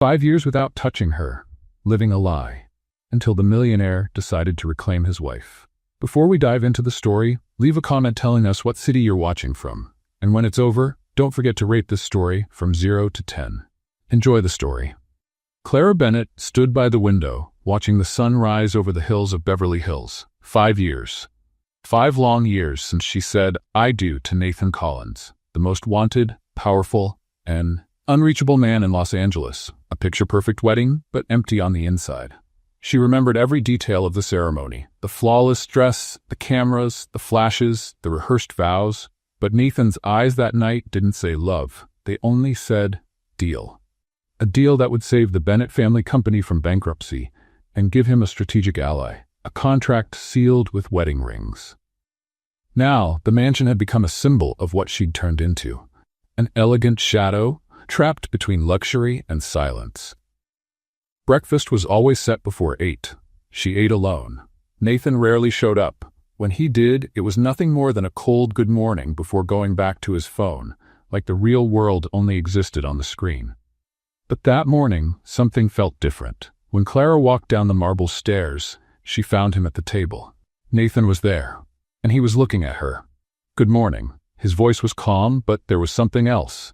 5 years without touching her, living a lie, until the millionaire decided to reclaim his wife. Before we dive into the story, leave a comment telling us what city you're watching from. And when it's over, don't forget to rate this story from 0 to 10. Enjoy the story. Clara Bennett stood by the window, watching the sun rise over the hills of Beverly Hills. 5 years. 5 long years since she said, "I do" to Nathan Collins, the most wanted, powerful, and unreachable man in Los Angeles. A picture-perfect wedding, but empty on the inside. She remembered every detail of the ceremony, the flawless dress, the cameras, the flashes, the rehearsed vows. But Nathan's eyes that night didn't say love. They only said deal. A deal that would save the Bennett family company from bankruptcy and give him a strategic ally, a contract sealed with wedding rings. Now, the mansion had become a symbol of what she'd turned into. An elegant shadow, trapped between luxury and silence. Breakfast was always set before 8. She ate alone. Nathan rarely showed up. When he did, it was nothing more than a cold good morning before going back to his phone, like the real world only existed on the screen. But that morning, something felt different. When Clara walked down the marble stairs, she found him at the table. Nathan was there, and he was looking at her. "Good morning." His voice was calm, but there was something else.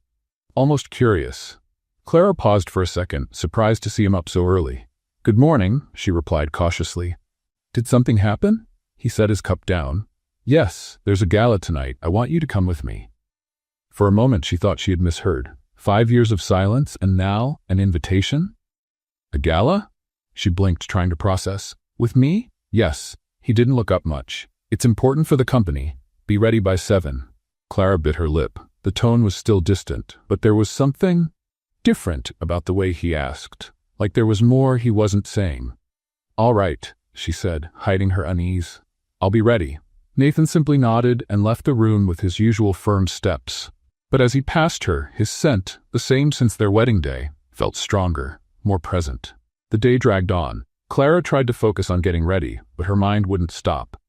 Almost curious. Clara paused for a second, surprised to see him up so early. "Good morning," she replied cautiously. "Did something happen?" He set his cup down. "Yes, there's a gala tonight. I want you to come with me." For a moment she thought she had misheard. 5 years of silence, and now an invitation? A gala? She blinked, trying to process. "With me?" "Yes." He didn't look up much. "It's important for the company. Be ready by 7. Clara bit her lip. The tone was still distant, but there was something different about the way he asked, like there was more he wasn't saying. "All right," she said, hiding her unease. "I'll be ready." Nathan simply nodded and left the room with his usual firm steps. But as he passed her, his scent, the same since their wedding day, felt stronger, more present. The day dragged on. Clara tried to focus on getting ready, but her mind wouldn't stop.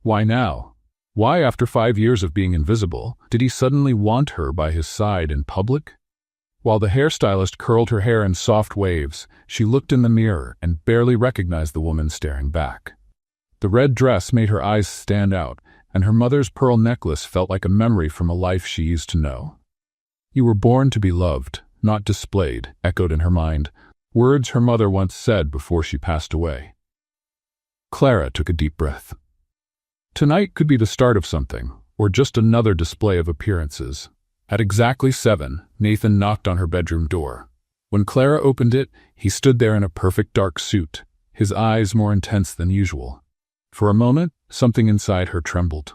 Why now? Why, after 5 years of being invisible, did he suddenly want her by his side in public? While the hairstylist curled her hair in soft waves, she looked in the mirror and barely recognized the woman staring back. The red dress made her eyes stand out, and her mother's pearl necklace felt like a memory from a life she used to know. "You were born to be loved, not displayed," echoed in her mind, words her mother once said before she passed away. Clara took a deep breath. Tonight could be the start of something, or just another display of appearances. At exactly 7, Nathan knocked on her bedroom door. When Clara opened it, he stood there in a perfect dark suit, his eyes more intense than usual. For a moment, something inside her trembled.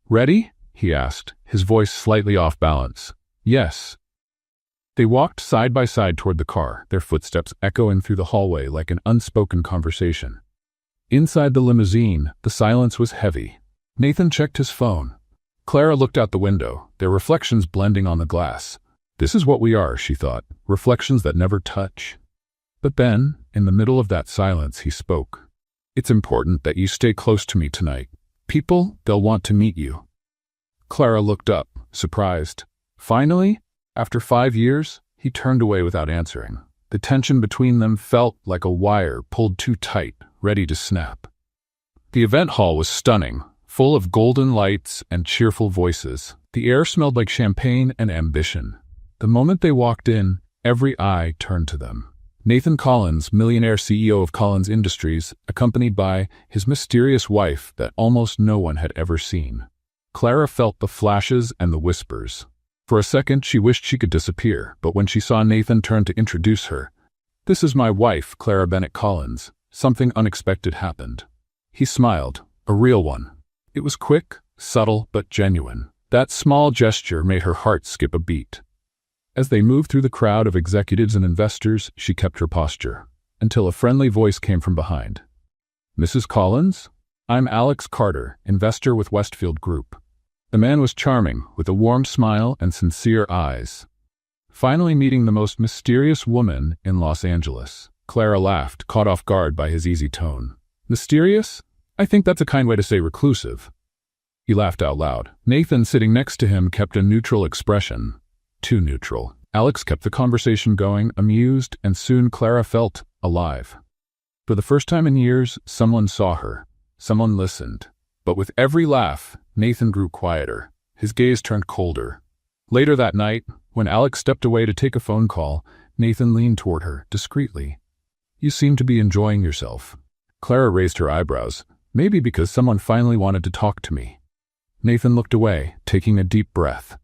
"Ready?" he asked, his voice slightly off balance. "Yes." They walked side by side toward the car, their footsteps echoing through the hallway like an unspoken conversation. Inside the limousine, the silence was heavy. Nathan checked his phone. Clara looked out the window, their reflections blending on the glass. This is what we are, she thought, reflections that never touch. But then, in the middle of that silence, he spoke. "It's important that you stay close to me tonight. People, they'll want to meet you." Clara looked up, surprised. Finally, after 5 years, he turned away without answering. The tension between them felt like a wire pulled too tight, ready to snap. The event hall was stunning, full of golden lights and cheerful voices. The air smelled like champagne and ambition. The moment they walked in, every eye turned to them. Nathan Collins, millionaire CEO of Collins Industries, accompanied by his mysterious wife that almost no one had ever seen. Clara felt the flashes and the whispers. For a second, she wished she could disappear, but when she saw Nathan turn to introduce her, "This is my wife, Clara Bennett Collins," something unexpected happened. He smiled, a real one. It was quick, subtle, but genuine. That small gesture made her heart skip a beat. As they moved through the crowd of executives and investors, she kept her posture, until a friendly voice came from behind. "Mrs. Collins? I'm Alex Carter, investor with Westfield Group." The man was charming, with a warm smile and sincere eyes. Finally meeting the most mysterious woman in Los Angeles. Clara laughed, caught off guard by his easy tone. "Mysterious? I think that's a kind way to say reclusive." He laughed out loud. Nathan, sitting next to him, kept a neutral expression. Too neutral. Alex kept the conversation going, amused, and soon Clara felt alive. For the first time in years, someone saw her. Someone listened. But with every laugh, Nathan grew quieter. His gaze turned colder. Later that night, when Alex stepped away to take a phone call, Nathan leaned toward her, discreetly. "You seem to be enjoying yourself." Clara raised her eyebrows, maybe because someone finally wanted to talk to me. Nathan looked away, taking a deep breath.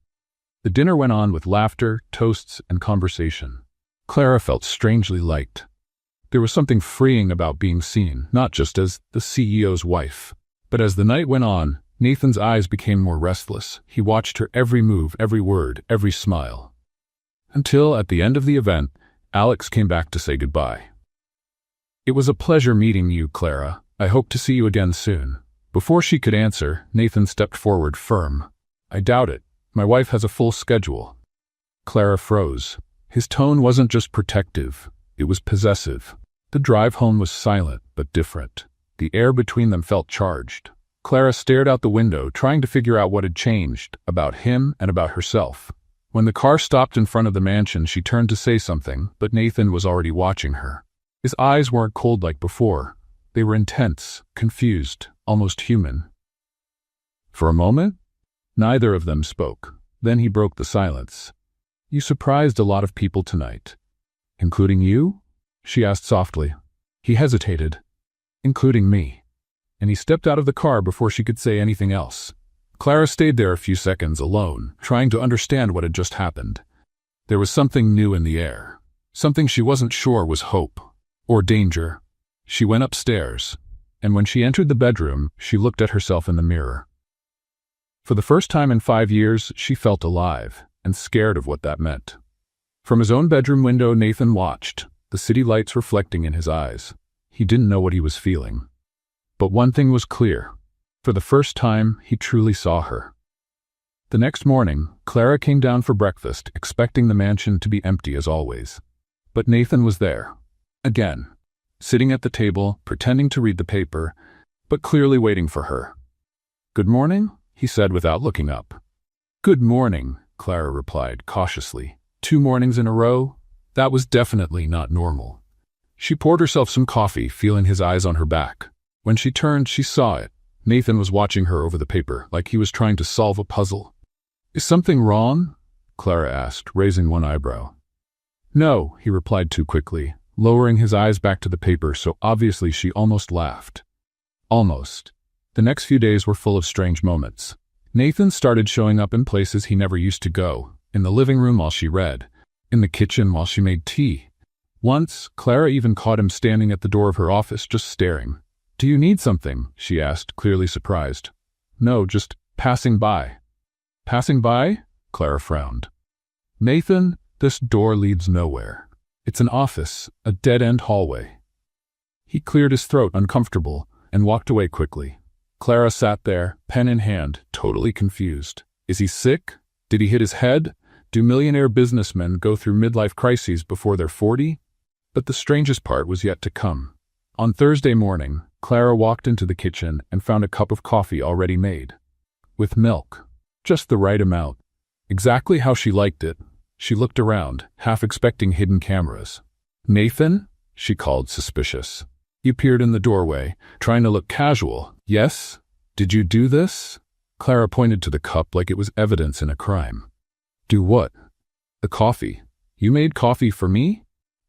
The dinner went on with laughter, toasts, and conversation. Clara felt strangely light. There was something freeing about being seen, not just as the CEO's wife. But as the night went on, Nathan's eyes became more restless. He watched her every move, every word, every smile. Until, at the end of the event, Alex came back to say goodbye. "It was a pleasure meeting you, Clara. I hope to see you again soon." Before she could answer, Nathan stepped forward, firm. "I doubt it. My wife has a full schedule." Clara froze. His tone wasn't just protective, it was possessive. The drive home was silent, but different. The air between them felt charged. Clara stared out the window, trying to figure out what had changed, about him and about herself. When the car stopped in front of the mansion, she turned to say something, but Nathan was already watching her. His eyes weren't cold like before. They were intense, confused, almost human. For a moment, neither of them spoke. Then he broke the silence. "You surprised a lot of people tonight." "Including you?" she asked softly. He hesitated. "Including me." And he stepped out of the car before she could say anything else. Clara stayed there a few seconds alone, trying to understand what had just happened. There was something new in the air. Something she wasn't sure was hope or danger. She went upstairs, and when she entered the bedroom, she looked at herself in the mirror. For the first time in 5 years, she felt alive and scared of what that meant. From his own bedroom window, Nathan watched, the city lights reflecting in his eyes. He didn't know what he was feeling. But one thing was clear. For the first time, he truly saw her. The next morning, Clara came down for breakfast, expecting the mansion to be empty as always. But Nathan was there. Again. Sitting at the table, pretending to read the paper, but clearly waiting for her. "Good morning," he said without looking up. "Good morning," Clara replied cautiously. 2 mornings in a row? That was definitely not normal. She poured herself some coffee, feeling his eyes on her back. When she turned, she saw it. Nathan was watching her over the paper, like he was trying to solve a puzzle. "Is something wrong?" Clara asked, raising one eyebrow. "No," he replied too quickly, lowering his eyes back to the paper so obviously she almost laughed. Almost. The next few days were full of strange moments. Nathan started showing up in places he never used to go, in the living room while she read, in the kitchen while she made tea. Once, Clara even caught him standing at the door of her office, just staring. "Do you need something?" she asked, clearly surprised. "No, just passing by." "Passing by?" Clara frowned. "Nathan, this door leads nowhere. It's an office, a dead-end hallway." He cleared his throat, uncomfortable, and walked away quickly. Clara sat there, pen in hand, totally confused. Is he sick? Did he hit his head? Do millionaire businessmen go through midlife crises before they're 40? But the strangest part was yet to come. On Thursday morning, Clara walked into the kitchen and found a cup of coffee already made. With milk. Just the right amount. Exactly how she liked it. She looked around, half expecting hidden cameras. "Nathan?" she called, suspicious. He appeared in the doorway, trying to look casual. "Yes? Did you do this?" Clara pointed to the cup like it was evidence in a crime. "Do what?" "The coffee. You made coffee for me?"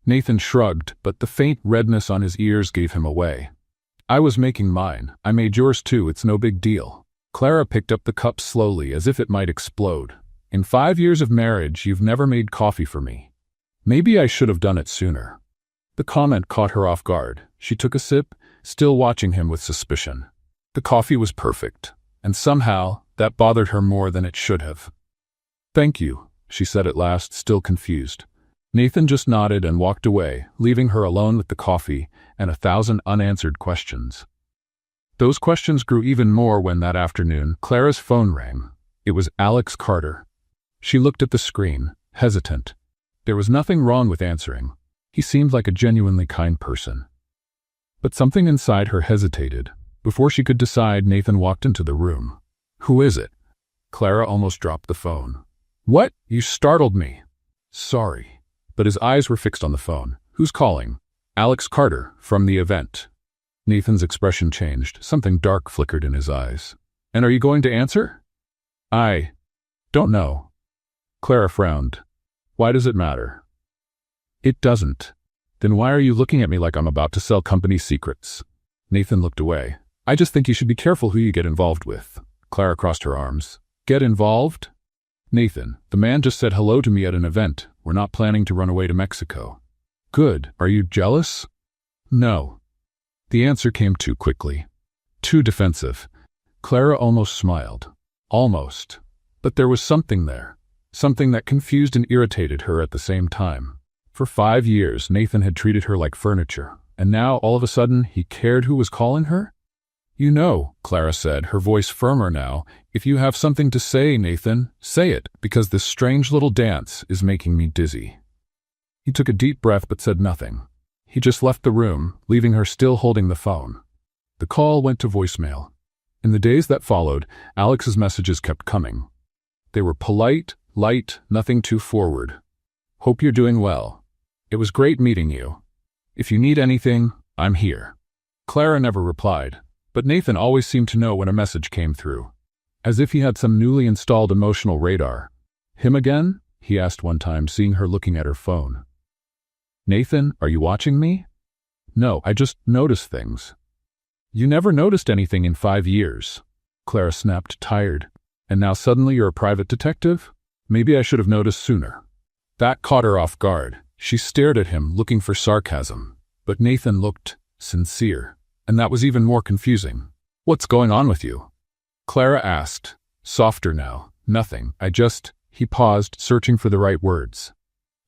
Nathan shrugged, but the faint redness on his ears gave him away. "I was making mine. I made yours too, it's no big deal." Clara picked up the cup slowly, as if it might explode. "In 5 years of marriage, you've never made coffee for me. Maybe I should have done it sooner." The comment caught her off guard. She took a sip, still watching him with suspicion. The coffee was perfect, and somehow that bothered her more than it should have. "Thank you," she said at last, still confused. Nathan just nodded and walked away, leaving her alone with the coffee and 1,000 unanswered questions. Those questions grew even more when that afternoon Clara's phone rang. It was Alex Carter. She looked at the screen, hesitant. There was nothing wrong with answering. He seemed like a genuinely kind person. But something inside her hesitated. Before she could decide, Nathan walked into the room. "Who is it?" Clara almost dropped the phone. "What? You startled me." Sorry. But his eyes were fixed on the phone. Who's calling? Alex Carter, from the event. Nathan's expression changed. Something dark flickered in his eyes. And are you going to answer? I don't know. Clara frowned. Why does it matter? It doesn't. Then why are you looking at me like I'm about to sell company secrets? Nathan looked away. I just think you should be careful who you get involved with. Clara crossed her arms. Get involved? Nathan, the man just said hello to me at an event. We're not planning to run away to Mexico. Good. Are you jealous? No. The answer came too quickly. Too defensive. Clara almost smiled. Almost. But there was something there. Something that confused and irritated her at the same time. For 5 years, Nathan had treated her like furniture, and now, all of a sudden, he cared who was calling her? You know, Clara said, her voice firmer now, if you have something to say, Nathan, say it, because this strange little dance is making me dizzy. He took a deep breath but said nothing. He just left the room, leaving her still holding the phone. The call went to voicemail. In the days that followed, Alex's messages kept coming. They were polite, light, nothing too forward. Hope you're doing well. It was great meeting you. If you need anything, I'm here. Clara never replied, but Nathan always seemed to know when a message came through. As if he had some newly installed emotional radar. Him again? He asked one time, seeing her looking at her phone. Nathan, are you watching me? No, I just noticed things. You never noticed anything in 5 years. Clara snapped, tired. And now suddenly you're a private detective? Maybe I should have noticed sooner. That caught her off guard. She stared at him, looking for sarcasm. But Nathan looked sincere, and that was even more confusing. What's going on with you? Clara asked, softer now. Nothing. He paused, searching for the right words.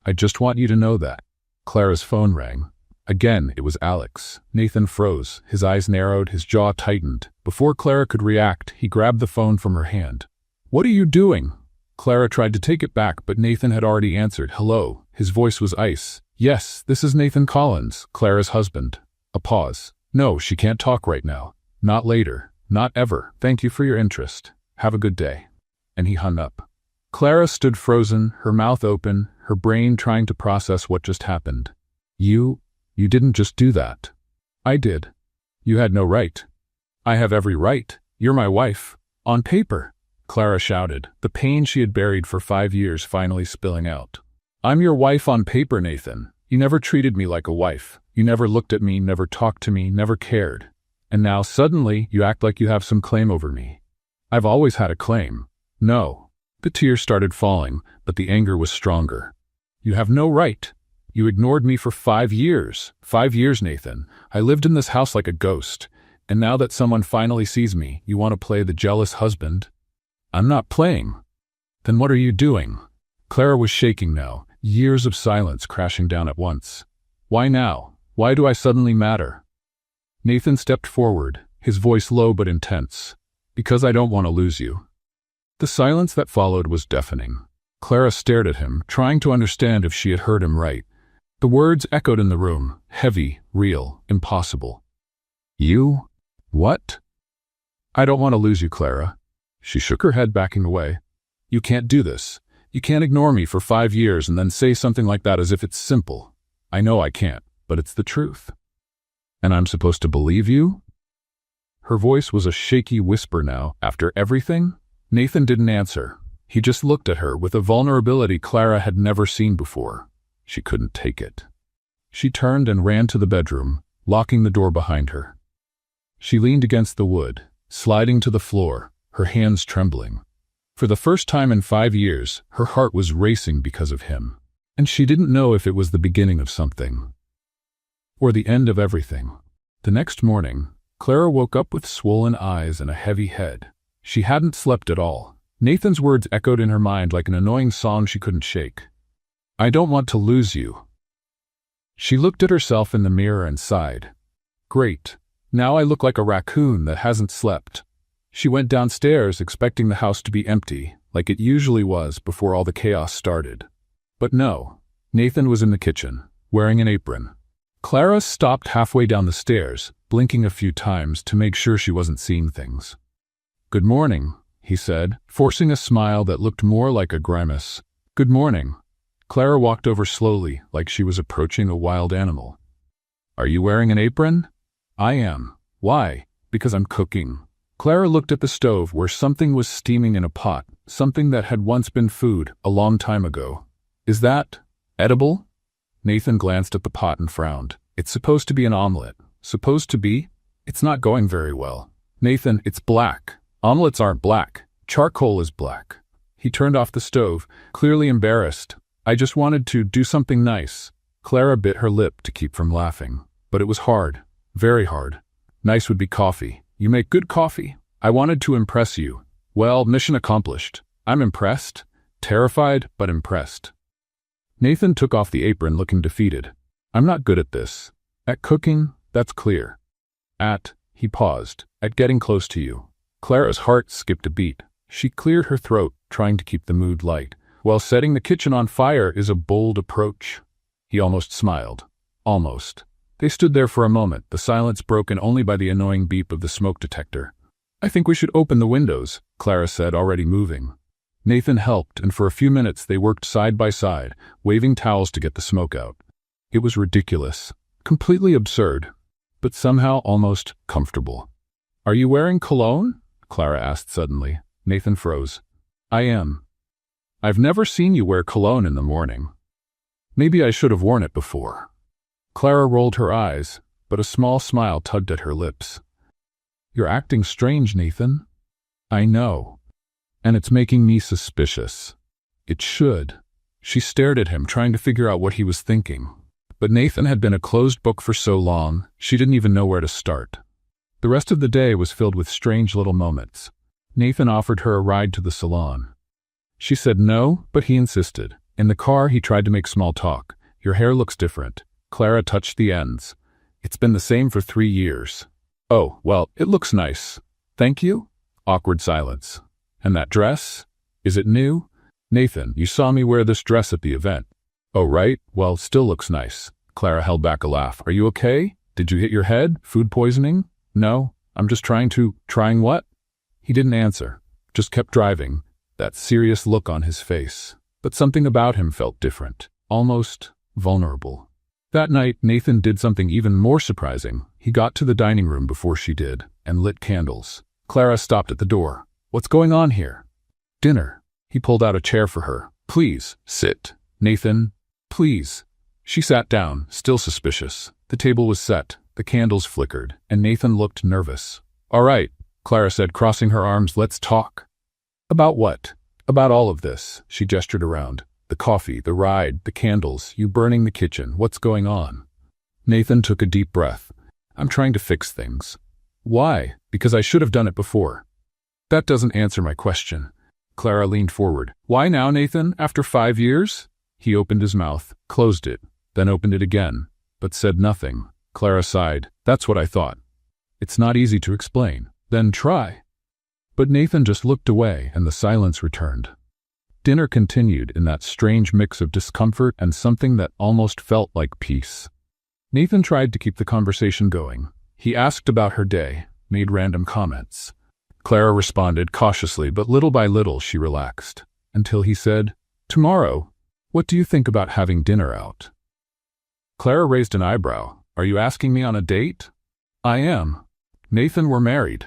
I just want you to know that. Clara's phone rang. Again, it was Alex. Nathan froze. His eyes narrowed, his jaw tightened. Before Clara could react, he grabbed the phone from her hand. What are you doing? Clara tried to take it back, but Nathan had already answered. Hello. His voice was ice. Yes, this is Nathan Collins, Clara's husband. A pause. No, she can't talk right now. Not later. Not ever. Thank you for your interest. Have a good day. And he hung up. Clara stood frozen, her mouth open, her brain trying to process what just happened. You didn't just do that. I did. You had no right. I have every right. You're my wife. On paper. Clara shouted, the pain she had buried for 5 years finally spilling out. I'm your wife on paper, Nathan. You never treated me like a wife. You never looked at me, never talked to me, never cared. And now suddenly you act like you have some claim over me. I've always had a claim. No. The tears started falling, but the anger was stronger. You have no right. You ignored me for 5 years. 5 years, Nathan. I lived in this house like a ghost. And now that someone finally sees me, you want to play the jealous husband? I'm not playing. Then what are you doing? Clara was shaking now, years of silence crashing down at once. Why now? Why do I suddenly matter? Nathan stepped forward, his voice low but intense. Because I don't want to lose you. The silence that followed was deafening. Clara stared at him, trying to understand if she had heard him right. The words echoed in the room, heavy, real, impossible. You? What? I don't want to lose you, Clara. She shook her head, backing away. You can't do this. You can't ignore me for 5 years and then say something like that as if it's simple. I know I can't, but it's the truth. And I'm supposed to believe you? Her voice was a shaky whisper now. After everything? Nathan didn't answer. He just looked at her with a vulnerability Clara had never seen before. She couldn't take it. She turned and ran to the bedroom, locking the door behind her. She leaned against the wood, sliding to the floor, her hands trembling. For the first time in 5 years, her heart was racing because of him. And she didn't know if it was the beginning of something. Or the end of everything. The next morning, Clara woke up with swollen eyes and a heavy head. She hadn't slept at all. Nathan's words echoed in her mind like an annoying song she couldn't shake. I don't want to lose you. She looked at herself in the mirror and sighed. Great. Now I look like a raccoon that hasn't slept. She went downstairs expecting the house to be empty, like it usually was before all the chaos started. But no, Nathan was in the kitchen, wearing an apron. Clara stopped halfway down the stairs, blinking a few times to make sure she wasn't seeing things. Good morning, he said, forcing a smile that looked more like a grimace. Good morning. Clara walked over slowly, like she was approaching a wild animal. Are you wearing an apron? I am. Why? Because I'm cooking. Clara looked at the stove where something was steaming in a pot, something that had once been food, a long time ago. Is that edible? Nathan glanced at the pot and frowned. It's supposed to be an omelet. Supposed to be? It's not going very well. Nathan, it's black. Omelets aren't black. Charcoal is black. He turned off the stove, clearly embarrassed. I just wanted to do something nice. Clara bit her lip to keep from laughing. But it was hard. Very hard. Nice would be coffee. You make good coffee. I wanted to impress you. Well, mission accomplished. I'm impressed. Terrified, but impressed. Nathan took off the apron looking defeated. I'm not good at this. At cooking, that's clear. He paused, at getting close to you. Clara's heart skipped a beat. She cleared her throat, trying to keep the mood light. Well, setting the kitchen on fire is a bold approach. He almost smiled. Almost. They stood there for a moment, the silence broken only by the annoying beep of the smoke detector. I think we should open the windows, Clara said, already moving. Nathan helped, and for a few minutes they worked side by side, waving towels to get the smoke out. It was ridiculous, completely absurd, but somehow almost comfortable. Are you wearing cologne? Clara asked suddenly. Nathan froze. I am. I've never seen you wear cologne in the morning. Maybe I should have worn it before. Clara rolled her eyes, but a small smile tugged at her lips. You're acting strange, Nathan. I know. And it's making me suspicious. It should. She stared at him, trying to figure out what he was thinking. But Nathan had been a closed book for so long, she didn't even know where to start. The rest of the day was filled with strange little moments. Nathan offered her a ride to the salon. She said no, but he insisted. In the car, he tried to make small talk. Your hair looks different. Clara touched the ends. It's been the same for 3 years. Oh, well, it looks nice. Thank you? Awkward silence. And that dress? Is it new? Nathan, you saw me wear this dress at the event. Oh, right? Well, still looks nice. Clara held back a laugh. Are you okay? Did you hit your head? Food poisoning? No, I'm just trying what? He didn't answer, just kept driving, that serious look on his face. But something about him felt different, almost vulnerable. That night, Nathan did something even more surprising. He got to the dining room before she did, and lit candles. Clara stopped at the door. What's going on here? Dinner. He pulled out a chair for her. Please, sit. Nathan, please. She sat down, still suspicious. The table was set, the candles flickered, and Nathan looked nervous. All right, Clara said, crossing her arms, let's talk. About what? About all of this. She gestured around. The coffee, the ride, the candles, you burning the kitchen. What's going on? Nathan took a deep breath. I'm trying to fix things. Why? Because I should have done it before. That doesn't answer my question. Clara leaned forward. Why now, Nathan? After 5 years? He opened his mouth, closed it, then opened it again, but said nothing. Clara sighed. That's what I thought. It's not easy to explain. Then try. But Nathan just looked away, and the silence returned. Dinner continued in that strange mix of discomfort and something that almost felt like peace. Nathan tried to keep the conversation going. He asked about her day, made random comments. Clara responded cautiously, but little by little she relaxed, until he said, Tomorrow, what do you think about having dinner out? Clara raised an eyebrow. Are you asking me on a date? I am. Nathan, we're married.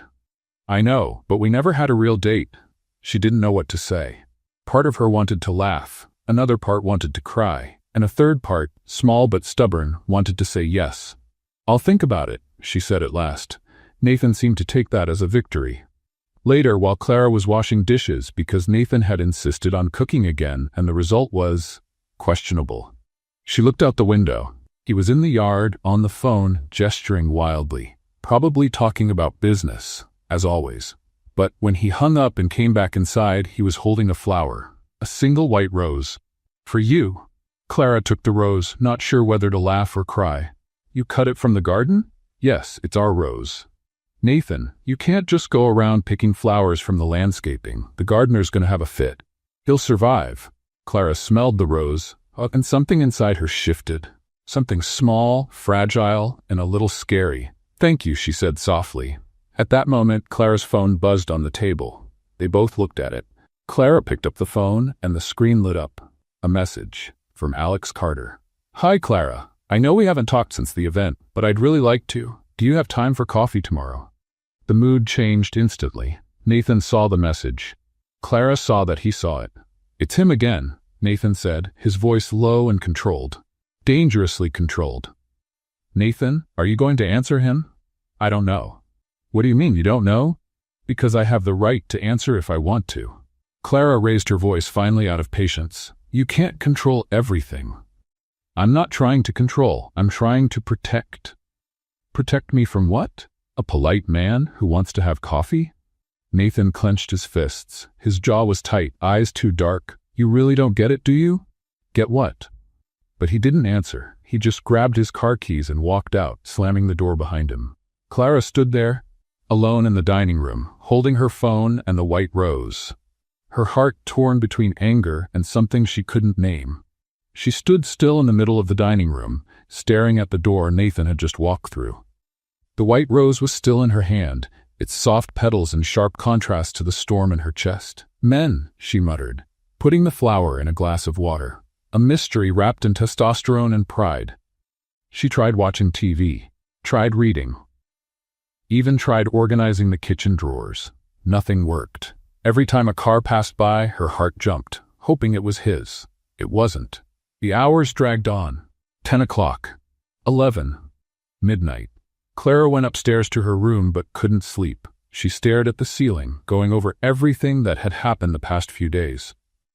I know, but we never had a real date. She didn't know what to say. Part of her wanted to laugh, another part wanted to cry, and a third part, small but stubborn, wanted to say yes. I'll think about it, she said at last. Nathan seemed to take that as a victory. Later, while Clara was washing dishes because Nathan had insisted on cooking again and the result was questionable, she looked out the window. He was in the yard, on the phone, gesturing wildly, probably talking about business, as always. But when he hung up and came back inside, he was holding a flower, a single white rose. For you. Clara took the rose, not sure whether to laugh or cry. You cut it from the garden? Yes, it's our rose. Nathan, you can't just go around picking flowers from the landscaping. The gardener's going to have a fit. He'll survive. Clara smelled the rose, and something inside her shifted. Something small, fragile, and a little scary. Thank you, she said softly. At that moment, Clara's phone buzzed on the table. They both looked at it. Clara picked up the phone, and the screen lit up. A message. from Alex Carter. Hi, Clara. I know we haven't talked since the event, but I'd really like to. Do you have time for coffee tomorrow? The mood changed instantly. Nathan saw the message. Clara saw that he saw it. It's him again, Nathan said, his voice low and controlled. Dangerously controlled. Nathan, are you going to answer him? I don't know. What do you mean you don't know? Because I have the right to answer if I want to. Clara raised her voice finally out of patience. You can't control everything. I'm not trying to control. I'm trying to protect. Protect me from what? A polite man who wants to have coffee? Nathan clenched his fists. His jaw was tight, eyes too dark. You really don't get it, do you? Get what? But he didn't answer. He just grabbed his car keys and walked out, slamming the door behind him. Clara stood there, alone in the dining room, holding her phone and the white rose. Her heart torn between anger and something she couldn't name. She stood still in the middle of the dining room, staring at the door Nathan had just walked through. The white rose was still in her hand, its soft petals in sharp contrast to the storm in her chest. Men, she muttered, putting the flower in a glass of water. A mystery wrapped in testosterone and pride. She tried watching TV, tried reading, even tried organizing the kitchen drawers. Nothing worked. Every time a car passed by, her heart jumped, hoping it was his. It wasn't. The hours dragged on. 10 o'clock. 11. Midnight. Clara went upstairs to her room but couldn't sleep. She stared at the ceiling, going over everything that had happened the past few days.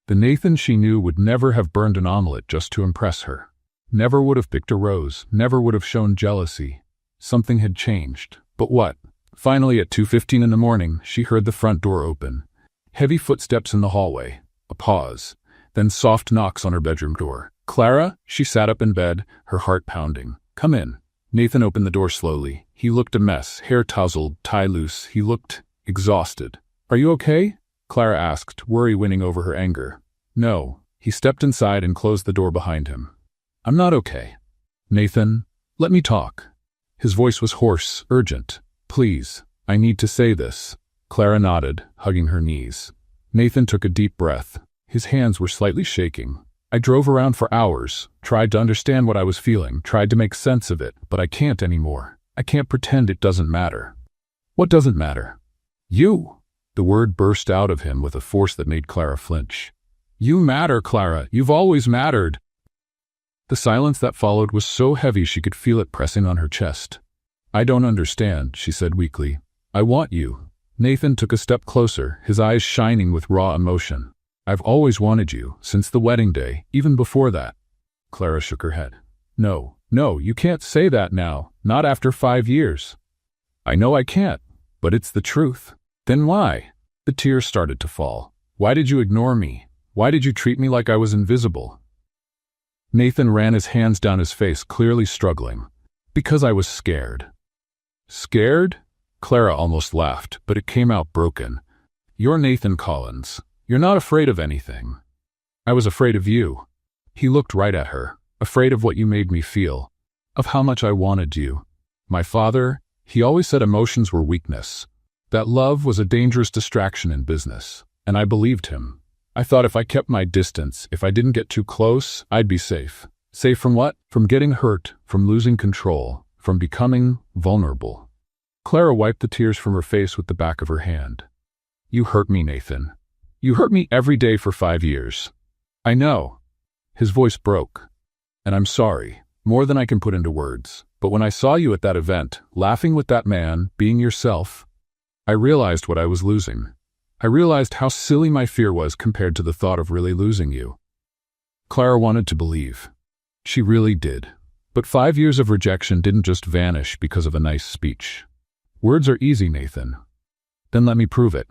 The Nathan she knew would never have burned an omelet just to impress her. Never would have picked a rose, never would have shown jealousy. Something had changed. But what? Finally, at 2:15 in the morning, she heard the front door open. Heavy footsteps in the hallway. A pause. Then soft knocks on her bedroom door. Clara? She sat up in bed, her heart pounding. Come in. Nathan opened the door slowly. He looked a mess, hair tousled, tie loose. He looked exhausted. Are you okay? Clara asked, worry winning over her anger. No. He stepped inside and closed the door behind him. I'm not okay. Nathan, let me talk. His voice was hoarse, urgent. Please, I need to say this. Clara nodded, hugging her knees. Nathan took a deep breath. His hands were slightly shaking. I drove around for hours, tried to understand what I was feeling, tried to make sense of it, but I can't anymore. I can't pretend it doesn't matter. What doesn't matter? You! The word burst out of him with a force that made Clara flinch. You matter, Clara. You've always mattered. The silence that followed was so heavy she could feel it pressing on her chest. I don't understand, she said weakly. I want you. Nathan took a step closer, his eyes shining with raw emotion. I've always wanted you, since the wedding day, even before that. Clara shook her head. No, you can't say that now, not after 5 years. I know I can't, but it's the truth. Then why? The tears started to fall. Why did you ignore me? Why did you treat me like I was invisible? Nathan ran his hands down his face, clearly struggling. Because I was scared. Scared? Clara almost laughed, but it came out broken. You're Nathan Collins. You're not afraid of anything. I was afraid of you. He looked right at her, afraid of what you made me feel, of how much I wanted you. My father, he always said emotions were weakness, that love was a dangerous distraction in business, and I believed him. I thought if I kept my distance, if I didn't get too close, I'd be safe. Safe from what? From getting hurt, from losing control, from becoming vulnerable. Clara wiped the tears from her face with the back of her hand. You hurt me, Nathan. You hurt me every day for 5 years. I know. His voice broke. And I'm sorry, more than I can put into words. But when I saw you at that event, laughing with that man, being yourself, I realized what I was losing. I realized how silly my fear was compared to the thought of really losing you. Clara wanted to believe. She really did. But 5 years of rejection didn't just vanish because of a nice speech. Words are easy, Nathan. Then let me prove it.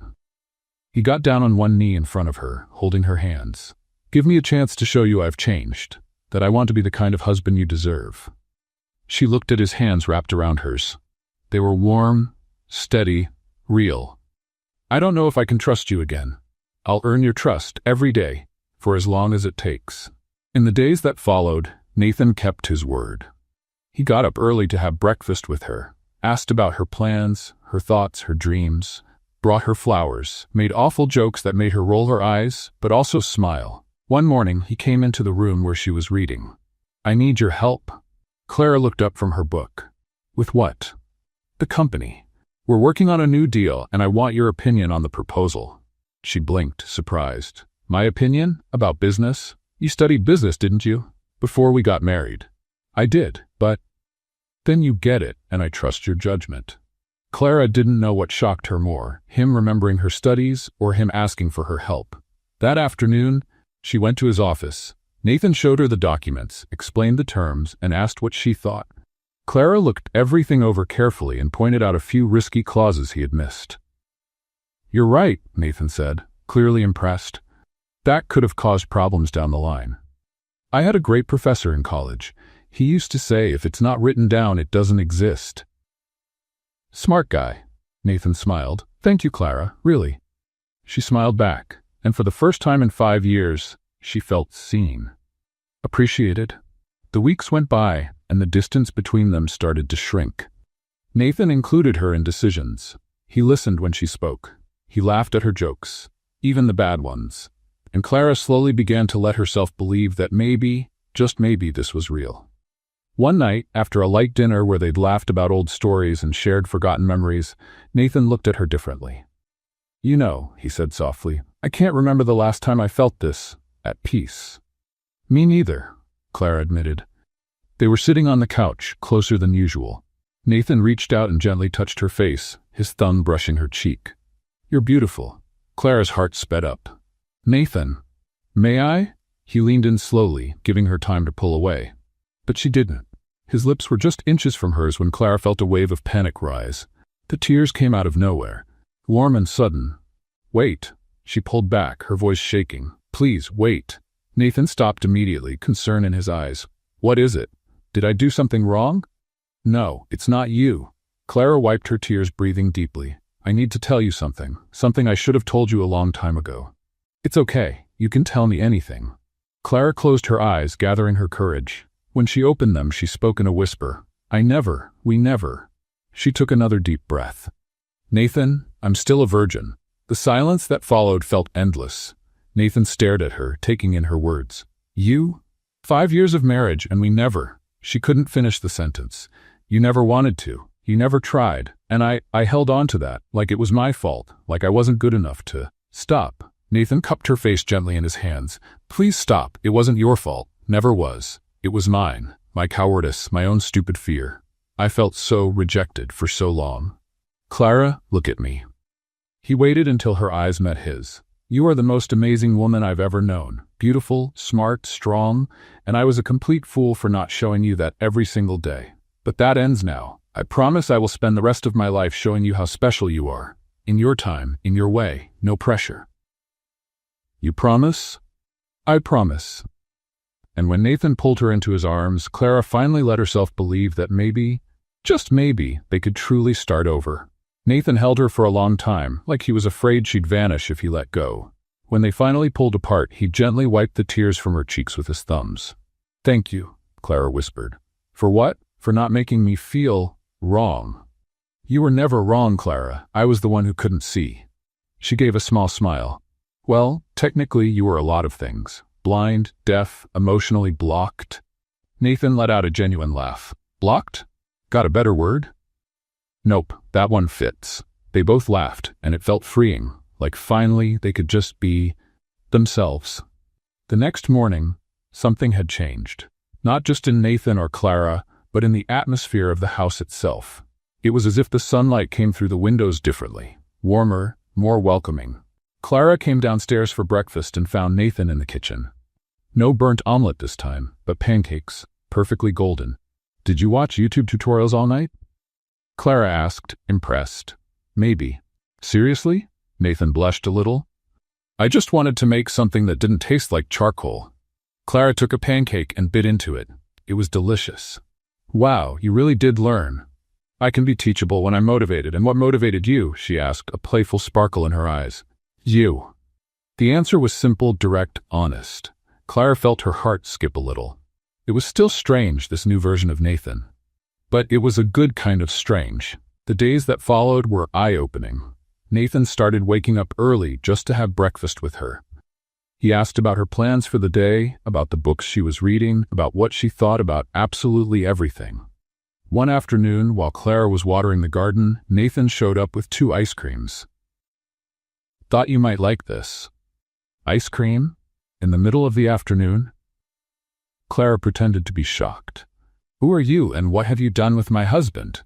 He got down on one knee in front of her, holding her hands. Give me a chance to show you I've changed, that I want to be the kind of husband you deserve. She looked at his hands wrapped around hers. They were warm, steady, real. I don't know if I can trust you again. I'll earn your trust every day, for as long as it takes. In the days that followed, Nathan kept his word. He got up early to have breakfast with her, asked about her plans, her thoughts, her dreams, brought her flowers, made awful jokes that made her roll her eyes, but also smile. One morning, he came into the room where she was reading. "I need your help." Clara looked up from her book. "With what?" "The company. We're working on a new deal, and I want your opinion on the proposal." She blinked, surprised. "My opinion? About business? You studied business, didn't you? Before we got married." "I did, but—" "Then you get it, and I trust your judgment." Clara didn't know what shocked her more, him remembering her studies or him asking for her help. That afternoon, she went to his office. Nathan showed her the documents, explained the terms, and asked what she thought. Clara looked everything over carefully and pointed out a few risky clauses he had missed. "You're right," Nathan said, clearly impressed. "That could have caused problems down the line. I had a great professor in college. He used to say if it's not written down, it doesn't exist." "Smart guy." Nathan smiled. "Thank you, Clara, really." She smiled back, and for the first time in 5 years, she felt seen. Appreciated. The weeks went by, and the distance between them started to shrink. Nathan included her in decisions. He listened when she spoke. He laughed at her jokes, even the bad ones. And Clara slowly began to let herself believe that maybe, just maybe, this was real. One night, after a light dinner where they'd laughed about old stories and shared forgotten memories, Nathan looked at her differently. "You know," he said softly, "I can't remember the last time I felt this, at peace." "Me neither," Clara admitted. They were sitting on the couch, closer than usual. Nathan reached out and gently touched her face, his thumb brushing her cheek. "You're beautiful." Clara's heart sped up. "Nathan, may I?" He leaned in slowly, giving her time to pull away. But she didn't. His lips were just inches from hers when Clara felt a wave of panic rise. The tears came out of nowhere, warm and sudden. "Wait." She pulled back, her voice shaking. "Please, wait." Nathan stopped immediately, concern in his eyes. "What is it? Did I do something wrong?" "No, it's not you." Clara wiped her tears, breathing deeply. "I need to tell you something I should have told you a long time ago." "It's okay. You can tell me anything." Clara closed her eyes, gathering her courage. When she opened them, she spoke in a whisper. We never." She took another deep breath. "Nathan, I'm still a virgin." The silence that followed felt endless. Nathan stared at her, taking in her words. "You? 5 years of marriage, and we never—" She couldn't finish the sentence. "You never wanted to. You never tried. And I held on to that, like it was my fault, like I wasn't good enough to—" "Stop." Nathan cupped her face gently in his hands. "Please stop. It wasn't your fault. Never was. It was mine. My cowardice, my own stupid fear. I felt so rejected for so long." "Clara, look at me." He waited until her eyes met his. "You are the most amazing woman I've ever known. Beautiful, smart, strong, and I was a complete fool for not showing you that every single day. But that ends now. I promise I will spend the rest of my life showing you how special you are. In your time, in your way, no pressure." "You promise?" "I promise." And when Nathan pulled her into his arms, Clara finally let herself believe that maybe, just maybe, they could truly start over. Nathan held her for a long time, like he was afraid she'd vanish if he let go. When they finally pulled apart, he gently wiped the tears from her cheeks with his thumbs. "Thank you," Clara whispered. "For what? For not making me feel wrong." "You were never wrong, Clara. I was the one who couldn't see." She gave a small smile. "Well, technically you were a lot of things. Blind, deaf, emotionally blocked." Nathan let out a genuine laugh. "Blocked? Got a better word?" "Nope, that one fits." They both laughed, and it felt freeing, like finally they could just be themselves. The next morning, something had changed. Not just in Nathan or Clara, but in the atmosphere of the house itself. It was as if the sunlight came through the windows differently, warmer, more welcoming. Clara came downstairs for breakfast and found Nathan in the kitchen. No burnt omelet this time, but pancakes, perfectly golden. "Did you watch YouTube tutorials all night?" Clara asked, impressed. "Maybe." "Seriously?" Nathan blushed a little. "I just wanted to make something that didn't taste like charcoal." Clara took a pancake and bit into it. It was delicious. "Wow, you really did learn." "I can be teachable when I'm motivated. And what motivated you?" she asked, a playful sparkle in her eyes. "You." The answer was simple, direct, honest. Clara felt her heart skip a little. It was still strange, this new version of Nathan. But it was a good kind of strange. The days that followed were eye-opening. Nathan started waking up early just to have breakfast with her. He asked about her plans for the day, about the books she was reading, about what she thought about absolutely everything. One afternoon, while Clara was watering the garden, Nathan showed up with 2 ice creams. "Thought you might like this." "Ice cream? In the middle of the afternoon?" Clara pretended to be shocked. "Who are you, and what have you done with my husband?"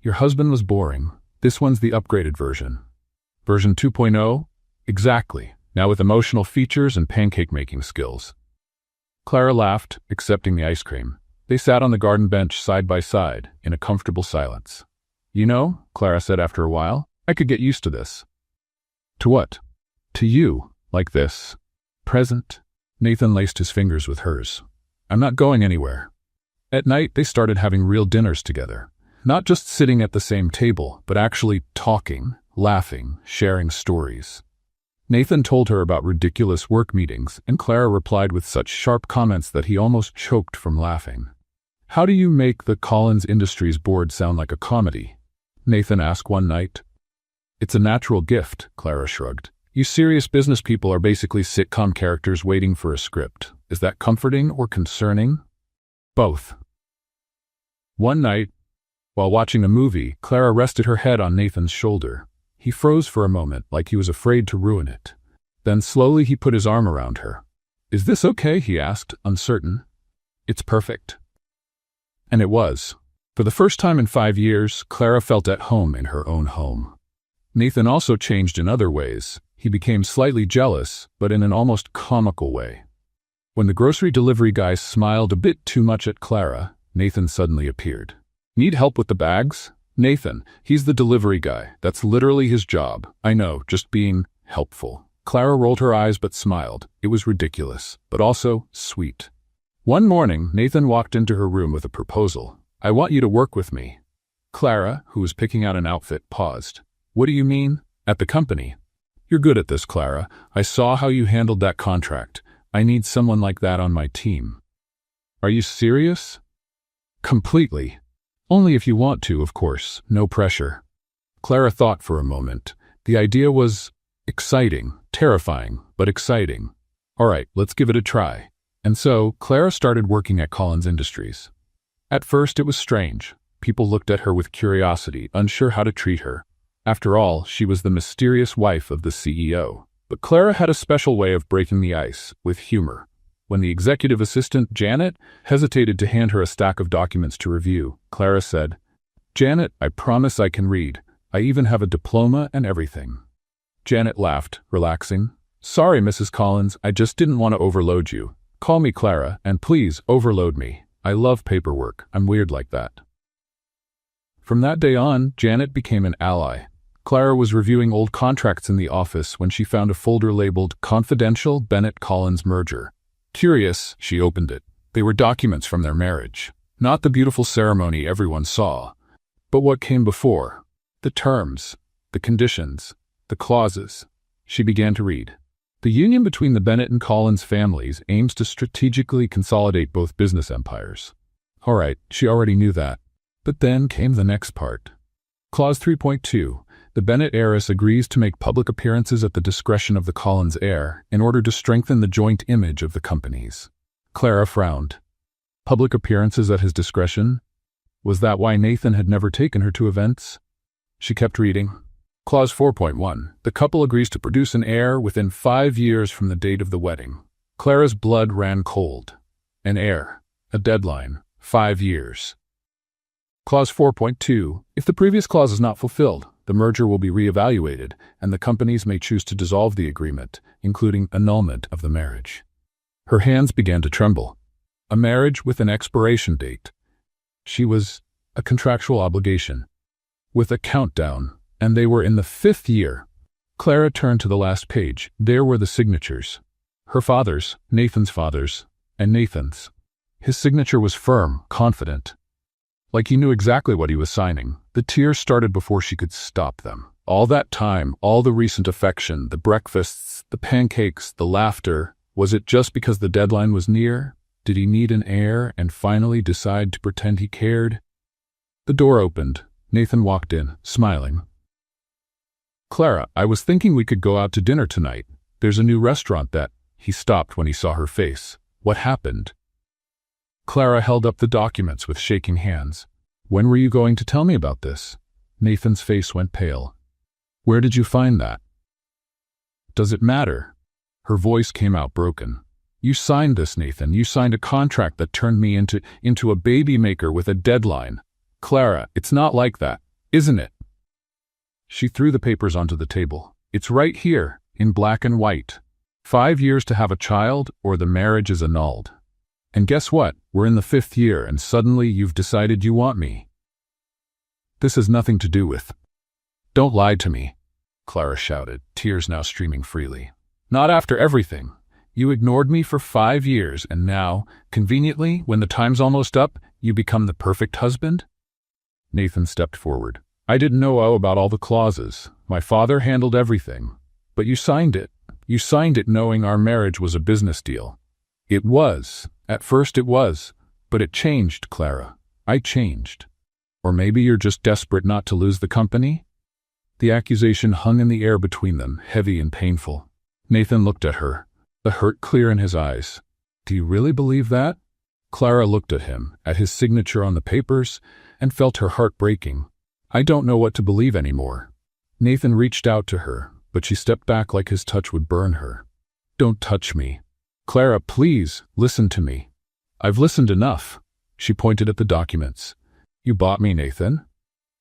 "Your husband was boring. This one's the upgraded version." "Version 2.0? Exactly. Now with emotional features and pancake-making skills." Clara laughed, accepting the ice cream. They sat on the garden bench side by side, in a comfortable silence. "You know," Clara said after a while, "I could get used to this." "To what?" "To you, like this. Present." Nathan laced his fingers with hers. "I'm not going anywhere." At night, they started having real dinners together. Not just sitting at the same table, but actually talking, laughing, sharing stories. Nathan told her about ridiculous work meetings, and Clara replied with such sharp comments that he almost choked from laughing. "How do you make the Collins Industries board sound like a comedy?" Nathan asked one night. "It's a natural gift," Clara shrugged. "You serious business people are basically sitcom characters waiting for a script. Is that comforting or concerning?" "Both." One night, while watching a movie, Clara rested her head on Nathan's shoulder. He froze for a moment, like he was afraid to ruin it. Then slowly he put his arm around her. "Is this okay?" he asked, uncertain. "It's perfect." And it was. For the first time in 5 years, Clara felt at home in her own home. Nathan also changed in other ways. He became slightly jealous, but in an almost comical way. When the grocery delivery guy smiled a bit too much at Clara, Nathan suddenly appeared. "Need help with the bags?" "Nathan, he's the delivery guy. That's literally his job." "I know, just being helpful." Clara rolled her eyes but smiled. It was ridiculous, but also sweet. One morning, Nathan walked into her room with a proposal. "I want you to work with me." Clara, who was picking out an outfit, paused. "What do you mean?" "At the company." "You're good at this, Clara. I saw how you handled that contract. I need someone like that on my team." "Are you serious?" "Completely. Only if you want to, of course. No pressure." Clara thought for a moment. The idea was exciting, terrifying, but exciting. "All right, let's give it a try." And so, Clara started working at Collins Industries. At first, it was strange. People looked at her with curiosity, unsure how to treat her. After all, she was the mysterious wife of the CEO. But Clara had a special way of breaking the ice, with humor. When the executive assistant, Janet, hesitated to hand her a stack of documents to review, Clara said, "Janet, I promise I can read. I even have a diploma and everything." Janet laughed, relaxing. "Sorry, Mrs. Collins, I just didn't want to overload you. Call me Clara, and please overload me. I love paperwork. I'm weird like that." From that day on, Janet became an ally. Clara was reviewing old contracts in the office when she found a folder labeled Confidential Bennett-Collins Merger. Curious, she opened it. They were documents from their marriage. Not the beautiful ceremony everyone saw, but what came before. The terms, the conditions, the clauses. She began to read. The union between the Bennett and Collins families aims to strategically consolidate both business empires. All right, she already knew that. But then came the next part. Clause 3.2. The Bennett heiress agrees to make public appearances at the discretion of the Collins heir in order to strengthen the joint image of the companies. Clara frowned. Public appearances at his discretion? Was that why Nathan had never taken her to events? She kept reading. Clause 4.1. The couple agrees to produce an heir within 5 years from the date of the wedding. Clara's blood ran cold. An heir. A deadline. 5 years. Clause 4.2. If the previous clause is not fulfilled, the merger will be reevaluated, and the companies may choose to dissolve the agreement, including annulment of the marriage. Her hands began to tremble. A marriage with an expiration date. She was a contractual obligation. With a countdown, and they were in the 5th year. Clara turned to the last page. There were the signatures. Her father's, Nathan's father's, and Nathan's. His signature was firm, confident. Like he knew exactly what he was signing. The tears started before she could stop them. All that time, all the recent affection, the breakfasts, the pancakes, the laughter, was it just because the deadline was near? Did he need an heir and finally decide to pretend he cared? The door opened. Nathan walked in, smiling. "Clara, I was thinking we could go out to dinner tonight. There's a new restaurant that..." He stopped when he saw her face. What happened? Clara held up the documents with shaking hands. When were you going to tell me about this? Nathan's face went pale. Where did you find that? Does it matter? Her voice came out broken. You signed this, Nathan. You signed a contract that turned me into a baby maker with a deadline. Clara, it's not like that, isn't it? She threw the papers onto the table. It's right here, in black and white. 5 years to have a child, or the marriage is annulled. And guess what? We're in the 5th year, and suddenly you've decided you want me. This has nothing to do with... Don't lie to me, Clara shouted, tears now streaming freely. Not after everything. You ignored me for 5 years, and now, conveniently, when the time's almost up, you become the perfect husband? Nathan stepped forward. I didn't know about all the clauses. My father handled everything. But you signed it. You signed it knowing our marriage was a business deal. It was. At first it was. But it changed, Clara. I changed. Or maybe you're just desperate not to lose the company? The accusation hung in the air between them, heavy and painful. Nathan looked at her, the hurt clear in his eyes. Do you really believe that? Clara looked at him, at his signature on the papers, and felt her heart breaking. I don't know what to believe anymore. Nathan reached out to her, but she stepped back like his touch would burn her. Don't touch me. Clara, please, listen to me. I've listened enough. She pointed at the documents. You bought me, Nathan.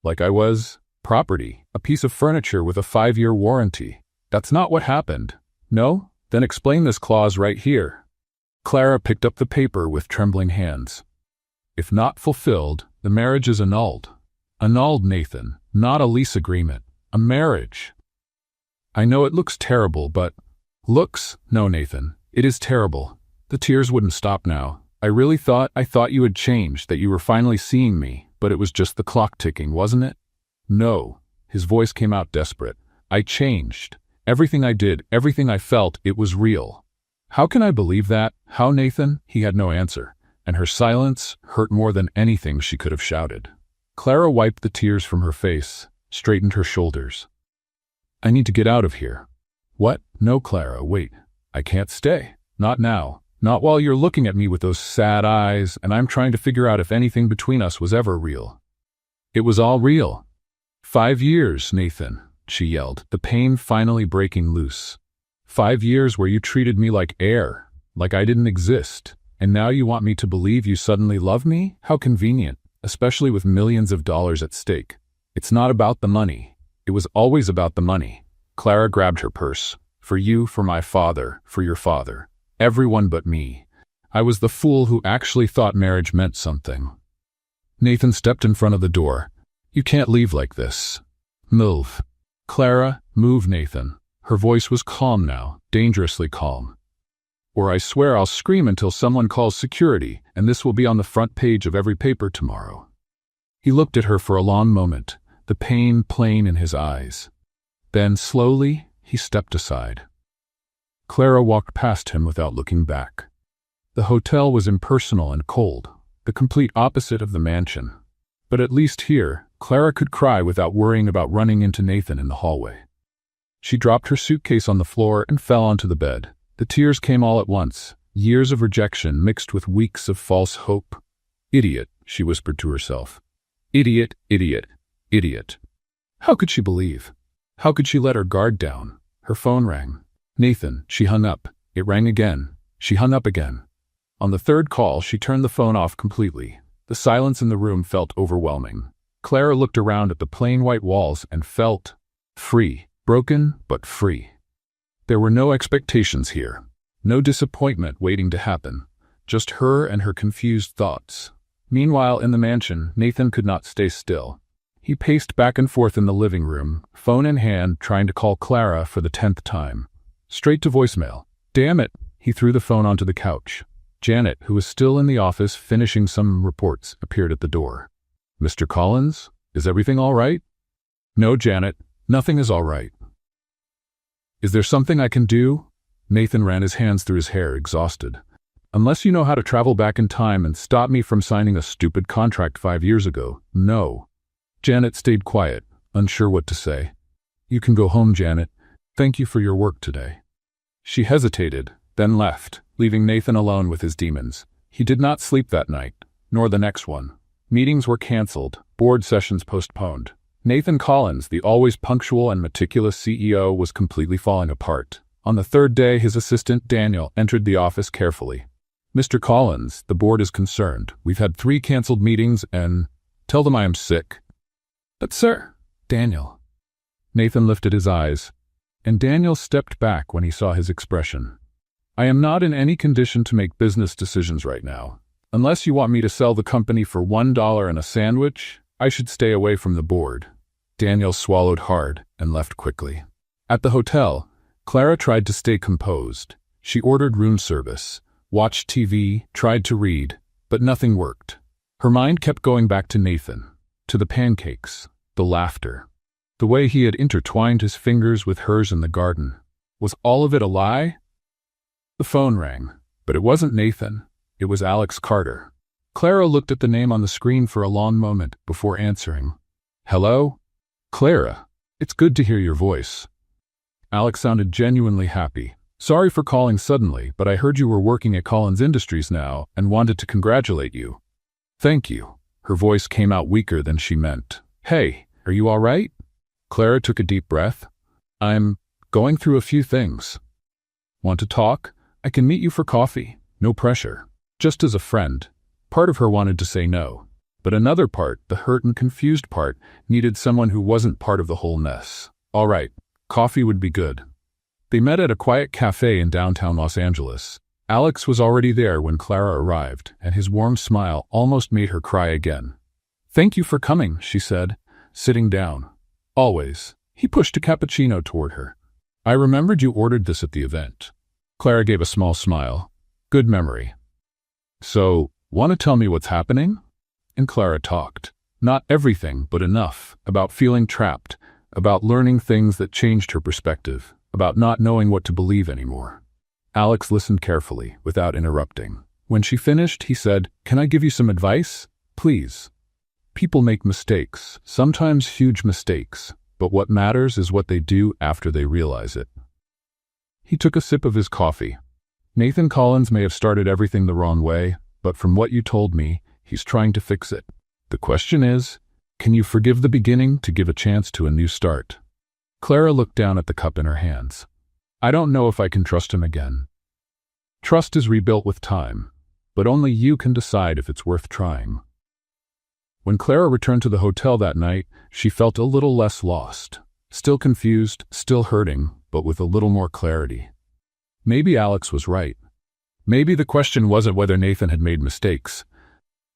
Like I was property, a piece of furniture with a 5-year warranty. That's not what happened. No? Then explain this clause right here. Clara picked up the paper with trembling hands. If not fulfilled, the marriage is annulled. Annulled, Nathan, not a lease agreement, a marriage. I know it looks terrible, but... Looks? No, Nathan, it is terrible. The tears wouldn't stop now. I thought you had changed, that you were finally seeing me, but it was just the clock ticking, wasn't it? No. His voice came out desperate. I changed. Everything I did, everything I felt, it was real. How can I believe that? How, Nathan? He had no answer, and her silence hurt more than anything she could have shouted. Clara wiped the tears from her face, straightened her shoulders. I need to get out of here. What? No, Clara, wait. I can't stay. Not now. Not while you're looking at me with those sad eyes, and I'm trying to figure out if anything between us was ever real. It was all real. 5 years, Nathan, she yelled, the pain finally breaking loose. 5 years where you treated me like air, like I didn't exist, and now you want me to believe you suddenly love me? How convenient, especially with millions of dollars at stake. It's not about the money. It was always about the money. Clara grabbed her purse. For you, for my father, for your father. Everyone but me. I was the fool who actually thought marriage meant something. Nathan stepped in front of the door. You can't leave like this. Move. Clara, move, Nathan. Her voice was calm now, dangerously calm. Or I swear I'll scream until someone calls security, and this will be on the front page of every paper tomorrow. He looked at her for a long moment, the pain plain in his eyes. Then, slowly, he stepped aside. Clara walked past him without looking back. The hotel was impersonal and cold, the complete opposite of the mansion. But at least here, Clara could cry without worrying about running into Nathan in the hallway. She dropped her suitcase on the floor and fell onto the bed. The tears came all at once, years of rejection mixed with weeks of false hope. Idiot, she whispered to herself. Idiot, idiot, idiot. How could she believe? How could she let her guard down? Her phone rang. Nathan, she hung up. It rang again. She hung up again. On the third call, she turned the phone off completely. The silence in the room felt overwhelming. Clara looked around at the plain white walls and felt free, broken but free. There were no expectations here, no disappointment waiting to happen, just her and her confused thoughts. Meanwhile, in the mansion, Nathan could not stay still. He paced back and forth in the living room, phone in hand, trying to call Clara for the 10th time. Straight to voicemail. Damn it! He threw the phone onto the couch. Janet, who was still in the office finishing some reports, appeared at the door. Mr. Collins, is everything all right? No, Janet, nothing is all right. Is there something I can do? Nathan ran his hands through his hair, exhausted. Unless you know how to travel back in time and stop me from signing a stupid contract 5 years ago, no. Janet stayed quiet, unsure what to say. You can go home, Janet. Thank you for your work today. She hesitated, then left, leaving Nathan alone with his demons. He did not sleep that night, nor the next one. Meetings were canceled, board sessions postponed. Nathan Collins, the always punctual and meticulous CEO, was completely falling apart. On the third day, his assistant, Daniel, entered the office carefully. "Mr. Collins, the board is concerned. We've had 3 canceled meetings and tell them I am sick." "But sir," Daniel. Nathan lifted his eyes, and Daniel stepped back when he saw his expression. "I am not in any condition to make business decisions right now. Unless you want me to sell the company for $1 and a sandwich, I should stay away from the board." Daniel swallowed hard and left quickly. At the hotel, Clara tried to stay composed. She ordered room service, watched TV, tried to read, but nothing worked. Her mind kept going back to Nathan, to the pancakes, the laughter, the way he had intertwined his fingers with hers in the garden. Was all of it a lie? The phone rang, but it wasn't Nathan. It was Alex Carter. Clara looked at the name on the screen for a long moment before answering. "Hello? Clara, it's good to hear your voice." Alex sounded genuinely happy. "Sorry for calling suddenly, but I heard you were working at Collins Industries now and wanted to congratulate you." "Thank you." Her voice came out weaker than she meant. "Hey, are you all right?" Clara took a deep breath. "I'm going through a few things." "Want to talk? I can meet you for coffee. No pressure. Just as a friend." Part of her wanted to say no, but another part, the hurt and confused part, needed someone who wasn't part of the whole mess. All right, coffee would be good. They met at a quiet cafe in downtown Los Angeles. Alex was already there when Clara arrived, and his warm smile almost made her cry again. "Thank you for coming," she said, sitting down. "Always." He pushed a cappuccino toward her. "I remembered you ordered this at the event." Clara gave a small smile. "Good memory." "So, want to tell me what's happening?" And Clara talked. Not everything, but enough. About feeling trapped. About learning things that changed her perspective. About not knowing what to believe anymore. Alex listened carefully, without interrupting. When she finished, he said, "Can I give you some advice? Please." People make mistakes, sometimes huge mistakes, but what matters is what they do after they realize it. He took a sip of his coffee. "Nathan Collins may have started everything the wrong way, but from what you told me, he's trying to fix it. The question is, can you forgive the beginning to give a chance to a new start?" Clara looked down at the cup in her hands. "I don't know if I can trust him again." Trust is rebuilt with time, but only you can decide if it's worth trying. When Clara returned to the hotel that night, she felt a little less lost. Still confused, still hurting, but with a little more clarity. Maybe Alex was right. Maybe the question wasn't whether Nathan had made mistakes.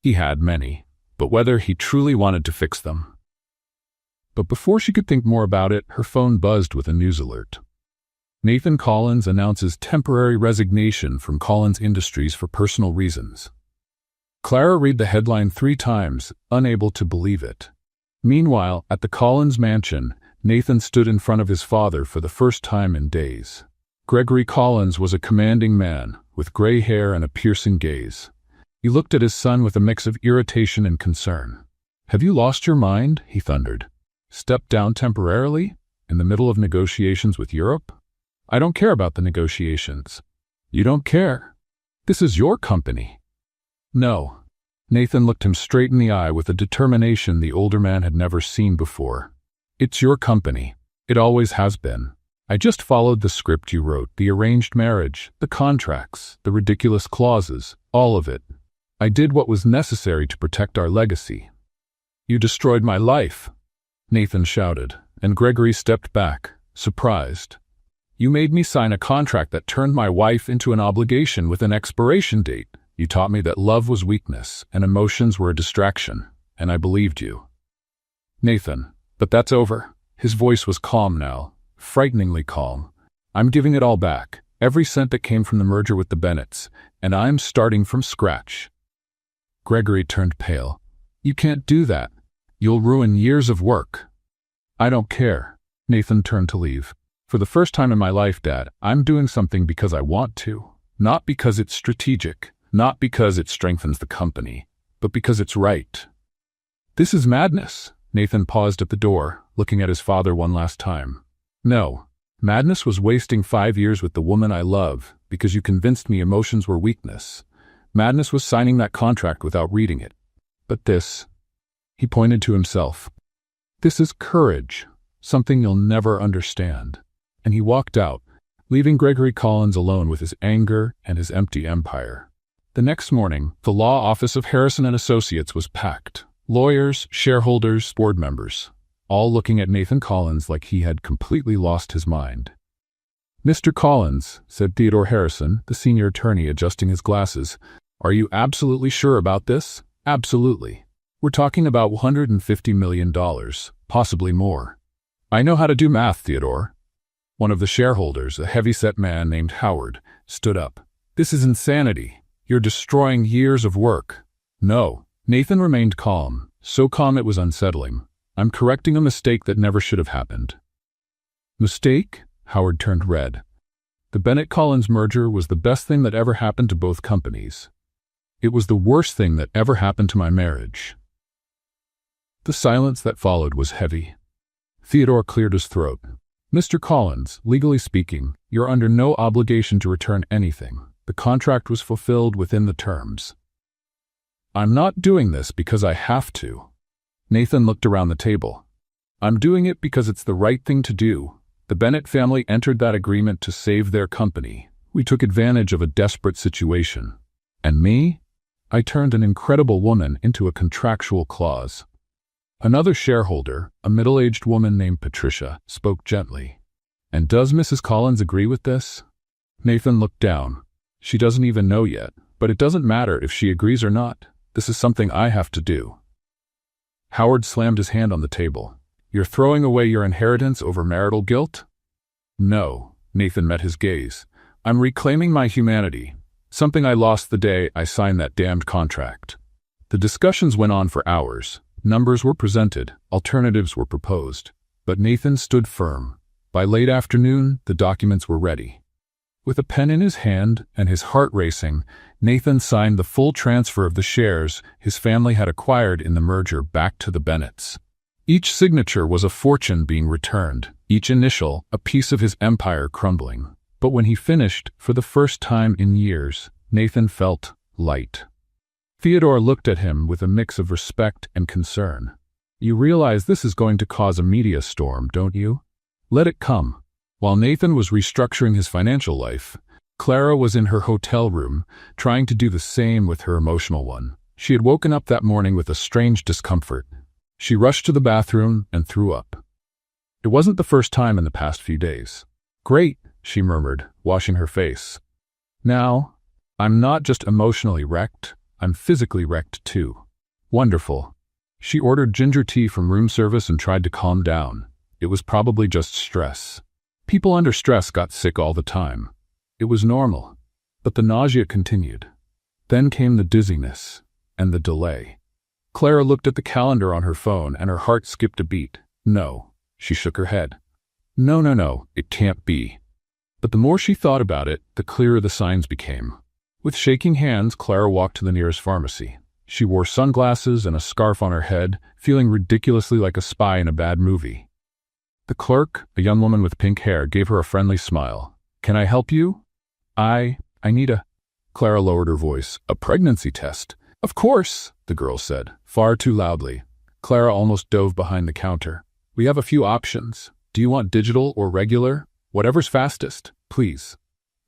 He had many, but whether he truly wanted to fix them. But before she could think more about it, her phone buzzed with a news alert. Nathan Collins announces temporary resignation from Collins Industries for personal reasons. Clara read the headline 3 times, unable to believe it. Meanwhile, at the Collins mansion, Nathan stood in front of his father for the first time in days. Gregory Collins was a commanding man, with gray hair and a piercing gaze. He looked at his son with a mix of irritation and concern. "Have you lost your mind?" he thundered. "Stepped down temporarily? In the middle of negotiations with Europe? I don't care about the negotiations." "You don't care? This is your company." "No." Nathan looked him straight in the eye with a determination the older man had never seen before. "It's your company. It always has been. I just followed the script you wrote, the arranged marriage, the contracts, the ridiculous clauses, all of it. I did what was necessary to protect our legacy." "You destroyed my life," Nathan shouted, and Gregory stepped back, surprised. "You made me sign a contract that turned my wife into an obligation with an expiration date. You taught me that love was weakness and emotions were a distraction, and I believed you." "Nathan, but that's over." His voice was calm now. Frighteningly calm. "I'm giving it all back, every cent that came from the merger with the Bennetts, and I'm starting from scratch." Gregory turned pale. "You can't do that. You'll ruin years of work." "I don't care." Nathan turned to leave. "For the first time in my life, Dad, I'm doing something because I want to. Not because it's strategic, not because it strengthens the company, but because it's right." "This is madness." Nathan paused at the door, looking at his father one last time. "No." Madness was wasting 5 years with the woman I love because you convinced me emotions were weakness. Madness was signing that contract without reading it. But this, he pointed to himself, this is courage, something you'll never understand. And he walked out, leaving Gregory Collins alone with his anger and his empty empire. The next morning, the law office of Harrison and Associates was packed. Lawyers, shareholders, board members, all looking at Nathan Collins like he had completely lost his mind. "Mr. Collins," said Theodore Harrison, the senior attorney, adjusting his glasses, "are you absolutely sure about this?" "Absolutely. We're talking about $150 million, possibly more." "I know how to do math, Theodore." One of the shareholders, a heavy-set man named Howard, stood up. "This is insanity. You're destroying years of work." "No." Nathan remained calm, so calm it was unsettling. "I'm correcting a mistake that never should have happened." "Mistake?" Howard turned red. "The Bennett-Collins merger was the best thing that ever happened to both companies. It was the worst thing that ever happened to my marriage." The silence that followed was heavy. Theodore cleared his throat. "Mr. Collins, legally speaking, you're under no obligation to return anything. The contract was fulfilled within the terms." "I'm not doing this because I have to." Nathan looked around the table. "I'm doing it because it's the right thing to do. The Bennett family entered that agreement to save their company. We took advantage of a desperate situation. And me? I turned an incredible woman into a contractual clause." Another shareholder, a middle-aged woman named Patricia, spoke gently. "And does Mrs. Collins agree with this?" Nathan looked down. "She doesn't even know yet, but it doesn't matter if she agrees or not. This is something I have to do." Howard slammed his hand on the table. "You're throwing away your inheritance over marital guilt?" "No," Nathan met his gaze. "I'm reclaiming my humanity, something I lost the day I signed that damned contract." The discussions went on for hours. Numbers were presented, alternatives were proposed. But Nathan stood firm. By late afternoon, the documents were ready. With a pen in his hand and his heart racing, Nathan signed the full transfer of the shares his family had acquired in the merger back to the Bennetts. Each signature was a fortune being returned, each initial a piece of his empire crumbling. But when he finished, for the first time in years, Nathan felt light. Theodore looked at him with a mix of respect and concern. "You realize this is going to cause a media storm, don't you? Let it come." While Nathan was restructuring his financial life, Clara was in her hotel room, trying to do the same with her emotional one. She had woken up that morning with a strange discomfort. She rushed to the bathroom and threw up. It wasn't the first time in the past few days. "Great," she murmured, washing her face. "Now, I'm not just emotionally wrecked, I'm physically wrecked too." "Wonderful." She ordered ginger tea from room service and tried to calm down. It was probably just stress. People under stress got sick all the time. It was normal. But the nausea continued. Then came the dizziness and the delay. Clara looked at the calendar on her phone and her heart skipped a beat. "No." She shook her head. No, it can't be." But the more she thought about it, the clearer the signs became. With shaking hands, Clara walked to the nearest pharmacy. She wore sunglasses and a scarf on her head, feeling ridiculously like a spy in a bad movie. The clerk, a young woman with pink hair, gave her a friendly smile. "Can I help you?" I need a..." Clara lowered her voice. "A pregnancy test." "Of course," the girl said, far too loudly. Clara almost dove behind the counter. "We have a few options. Do you want digital or regular? Whatever's fastest, please."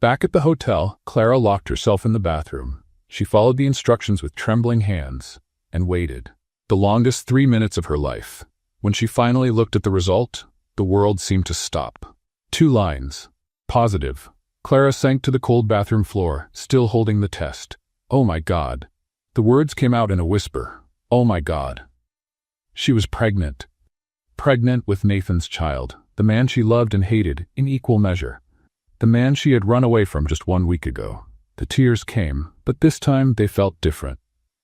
Back at the hotel, Clara locked herself in the bathroom. She followed the instructions with trembling hands and waited. The longest 3 minutes of her life. When she finally looked at the result, the world seemed to stop. 2 lines. Positive. Clara sank to the cold bathroom floor, still holding the test. "Oh my God." The words came out in a whisper. "Oh my God." She was pregnant. Pregnant with Nathan's child, the man she loved and hated in equal measure. The man she had run away from just 1 week ago. The tears came, but this time they felt different.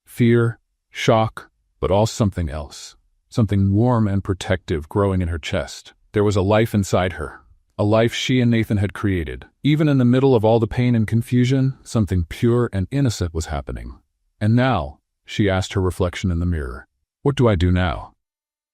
Fear, shock, but also something else. Something warm and protective growing in her chest. There was a life inside her. A life she and Nathan had created. Even in the middle of all the pain and confusion, something pure and innocent was happening. "And now," she asked her reflection in the mirror, "what do I do now?"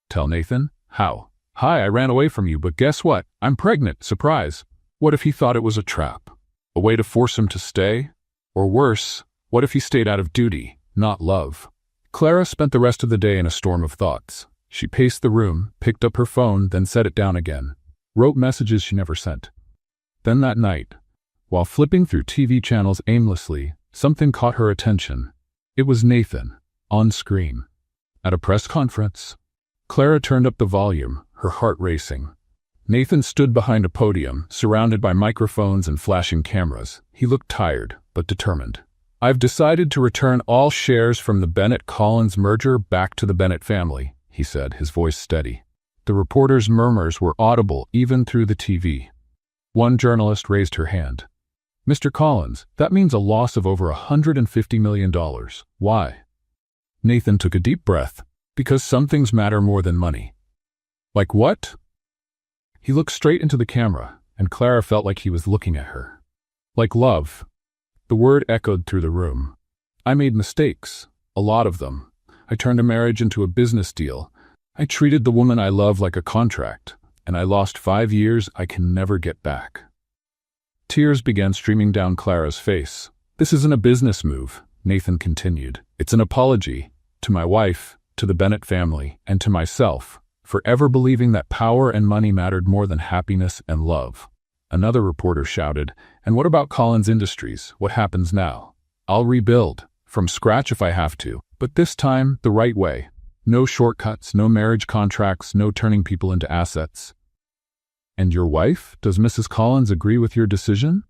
"Tell Nathan? How?" Hi, I ran away from you, but guess what? I'm pregnant. Surprise. What if he thought it was a trap? A way to force him to stay? Or worse, what if he stayed out of duty, not love? Clara spent the rest of the day in a storm of thoughts. She paced the room, picked up her phone, then set it down again. Wrote messages she never sent. Then that night, while flipping through TV channels aimlessly, something caught her attention. It was Nathan, on screen. At a press conference. Clara turned up the volume, her heart racing. Nathan stood behind a podium, surrounded by microphones and flashing cameras. He looked tired, but determined. I've decided to return all shares from the Bennett-Collins merger back to the Bennett family, he said, his voice steady. The reporters' murmurs were audible even through the TV. One journalist raised her hand. Mr. Collins, that means a loss of over $150 million. Why? Nathan took a deep breath. Because some things matter more than money. Like what? He looked straight into the camera, and Clara felt like he was looking at her. Like love. The word echoed through the room. I made mistakes. A lot of them. I turned a marriage into a business deal. I treated the woman I love like a contract, and I lost 5 years I can never get back. Tears began streaming down Clara's face. This isn't a business move, Nathan continued. It's an apology. To my wife, to the Bennett family, and to myself, for ever believing that power and money mattered more than happiness and love. Another reporter shouted, and what about Collins Industries? What happens now? I'll rebuild, from scratch if I have to, but this time the right way. No shortcuts, no marriage contracts, no turning people into assets. And your wife? Does Mrs. Collins agree with your decision?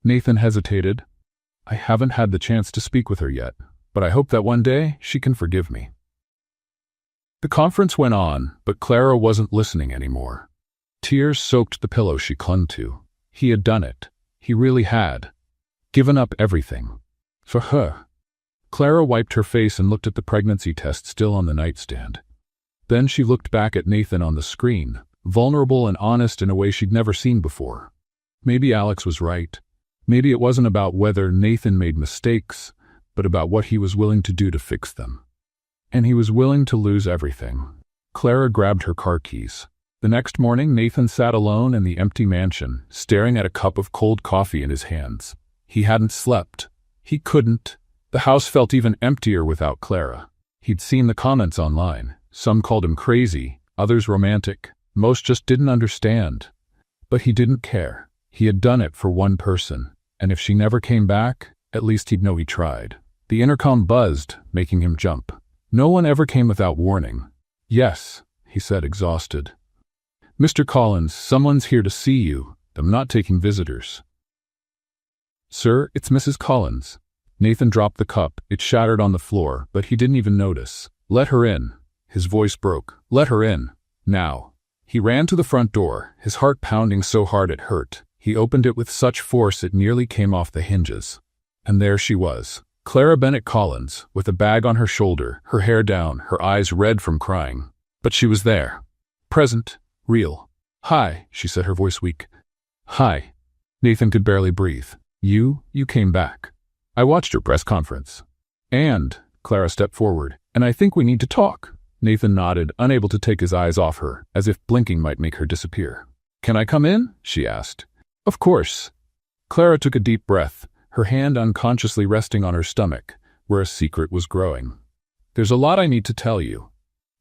Nathan hesitated. I haven't had the chance to speak with her yet, but I hope that one day she can forgive me. The conference went on, but Clara wasn't listening anymore. Tears soaked the pillow she clung to. He had done it. He really had. Given up everything. For her. Clara wiped her face and looked at the pregnancy test still on the nightstand. Then she looked back at Nathan on the screen, vulnerable and honest in a way she'd never seen before. Maybe Alex was right. Maybe it wasn't about whether Nathan made mistakes, but about what he was willing to do to fix them. And he was willing to lose everything. Clara grabbed her car keys. The next morning, Nathan sat alone in the empty mansion, staring at a cup of cold coffee in his hands. He hadn't slept. He couldn't. The house felt even emptier without Clara. He'd seen the comments online. Some called him crazy, others romantic. Most just didn't understand. But he didn't care. He had done it for one person, and if she never came back, at least he'd know he tried. The intercom buzzed, making him jump. No one ever came without warning. Yes, he said, exhausted. Mr. Collins, someone's here to see you. I'm not taking visitors. Sir, it's Mrs. Collins. Nathan dropped the cup. It shattered on the floor, but he didn't even notice. Let her in. His voice broke. Let her in. Now. He ran to the front door, his heart pounding so hard it hurt. He opened it with such force it nearly came off the hinges. And there she was. Clara Bennett Collins, with a bag on her shoulder, her hair down, her eyes red from crying. But she was there. Present. Real. Hi, she said, her voice weak. Hi. Nathan could barely breathe. You came back. I watched your press conference. And, Clara stepped forward, and I think we need to talk. Nathan nodded, unable to take his eyes off her, as if blinking might make her disappear. Can I come in? She asked. Of course. Clara took a deep breath, her hand unconsciously resting on her stomach, where a secret was growing. There's a lot I need to tell you.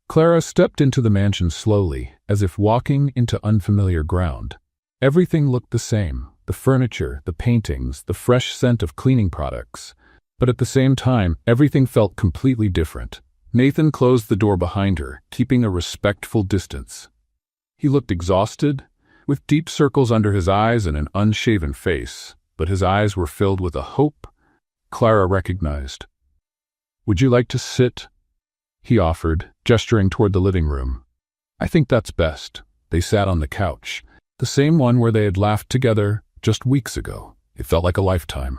Clara stepped into the mansion slowly, as if walking into unfamiliar ground. Everything looked the same, the furniture, the paintings, the fresh scent of cleaning products. But at the same time, everything felt completely different. Nathan closed the door behind her, keeping a respectful distance. He looked exhausted, with deep circles under his eyes and an unshaven face, but his eyes were filled with a hope Clara recognized. Would you like to sit? He offered, gesturing toward the living room. I think that's best. They sat on the couch, the same one where they had laughed together just weeks ago. It felt like a lifetime.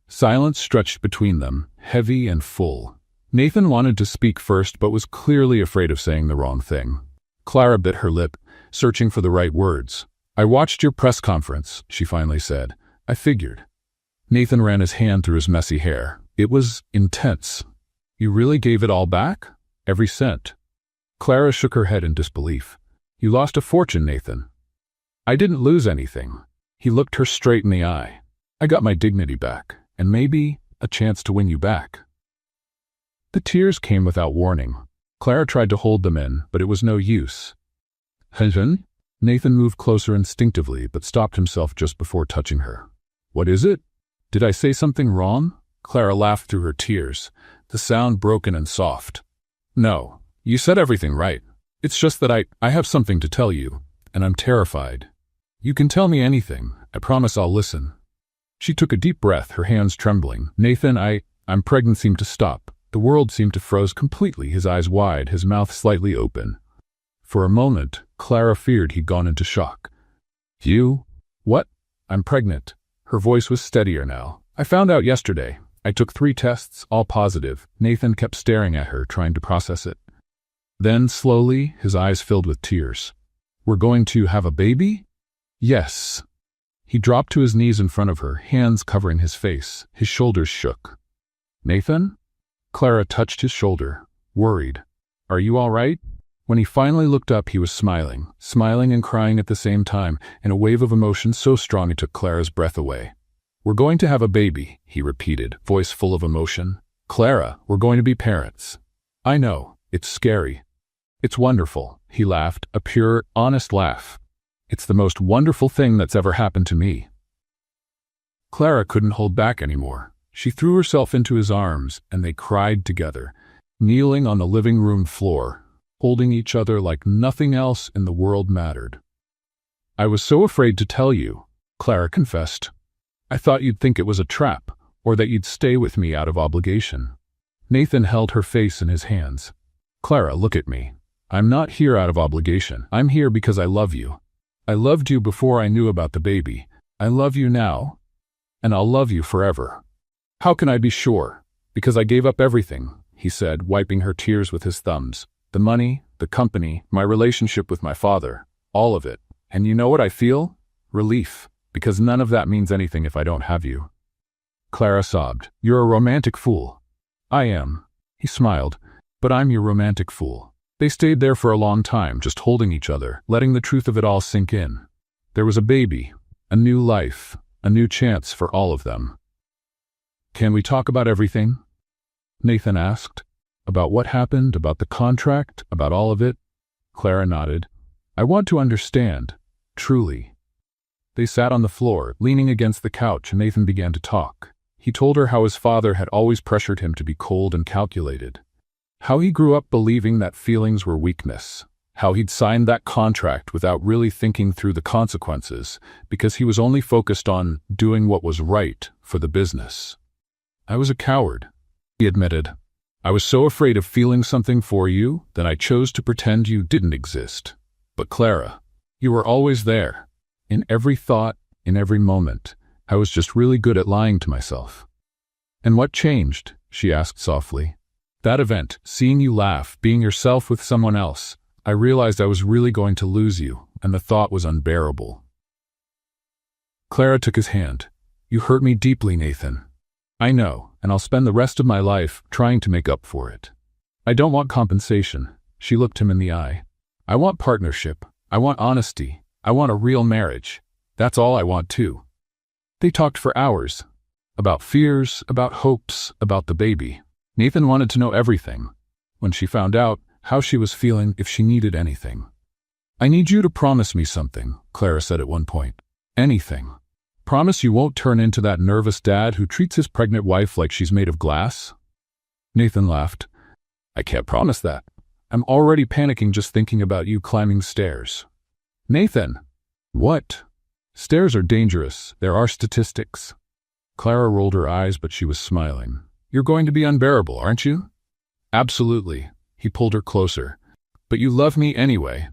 Silence stretched between them, heavy and full. Nathan wanted to speak first, but was clearly afraid of saying the wrong thing. Clara bit her lip, searching for the right words. I watched your press conference, she finally said. I figured. Nathan ran his hand through his messy hair. It was intense. You really gave it all back? Every cent? Clara shook her head in disbelief. You lost a fortune, Nathan. I didn't lose anything. He looked her straight in the eye. I got my dignity back, and maybe a chance to win you back. The tears came without warning. Clara tried to hold them in, but it was no use. Husband? Nathan moved closer instinctively, but stopped himself just before touching her. What is it? Did I say something wrong? Clara laughed through her tears, the sound broken and soft. No, you said everything right. It's just that I have something to tell you, and I'm terrified. You can tell me anything. I promise I'll listen. She took a deep breath, her hands trembling. Nathan, I'm pregnant seemed to stop. The world seemed to froze completely, his eyes wide, his mouth slightly open. For a moment, Clara feared he'd gone into shock. You? What? I'm pregnant. Her voice was steadier now. I found out yesterday. I took 3 tests, all positive. Nathan kept staring at her, trying to process it. Then, slowly, his eyes filled with tears. We're going to have a baby? Yes. He dropped to his knees in front of her, hands covering his face. His shoulders shook. Nathan? Clara touched his shoulder, worried. Are you all right? When he finally looked up, he was smiling and crying at the same time, in a wave of emotion so strong it took Clara's breath away. We're going to have a baby, he repeated, voice full of emotion. Clara, we're going to be parents. I know, it's scary. It's wonderful, he laughed, a pure, honest laugh. It's the most wonderful thing that's ever happened to me. Clara couldn't hold back anymore. She threw herself into his arms, and they cried together, kneeling on the living room floor, holding each other like nothing else in the world mattered. I was so afraid to tell you, Clara confessed. I thought you'd think it was a trap, or that you'd stay with me out of obligation. Nathan held her face in his hands. Clara, look at me. I'm not here out of obligation. I'm here because I love you. I loved you before I knew about the baby. I love you now, and I'll love you forever. How can I be sure? Because I gave up everything, he said, wiping her tears with his thumbs. The money, the company, my relationship with my father, all of it. And you know what I feel? Relief, because none of that means anything if I don't have you. Clara sobbed. You're a romantic fool. I am. He smiled. But I'm your romantic fool. They stayed there for a long time, just holding each other, letting the truth of it all sink in. There was a baby, a new life, a new chance for all of them. Can we talk about everything? Nathan asked. About what happened, about the contract, about all of it? Clara nodded. I want to understand, truly. They sat on the floor, leaning against the couch, and Nathan began to talk. He told her how his father had always pressured him to be cold and calculated. How he grew up believing that feelings were weakness. How he'd signed that contract without really thinking through the consequences, because he was only focused on doing what was right for the business. I was a coward, he admitted. I was so afraid of feeling something for you that I chose to pretend you didn't exist. But Clara, you were always there. In every thought, in every moment. I was just really good at lying to myself. And what changed? She asked softly. That event, seeing you laugh, being yourself with someone else. I realized I was really going to lose you, and the thought was unbearable. Clara took his hand. You hurt me deeply, Nathan. I know, and I'll spend the rest of my life trying to make up for it. I don't want compensation. She looked him in the eye. I want partnership. I want honesty. I want a real marriage. That's all I want too. They talked for hours. About fears, about hopes, about the baby. Nathan wanted to know everything. When she found out, how she was feeling, if she needed anything. I need you to promise me something, Clara said at one point. Anything. Promise you won't turn into that nervous dad who treats his pregnant wife like she's made of glass? Nathan laughed. I can't promise that. I'm already panicking just thinking about you climbing stairs. Nathan! What? Stairs are dangerous. There are statistics. Clara rolled her eyes, but she was smiling. You're going to be unbearable, aren't you? Absolutely. He pulled her closer. But you love me anyway.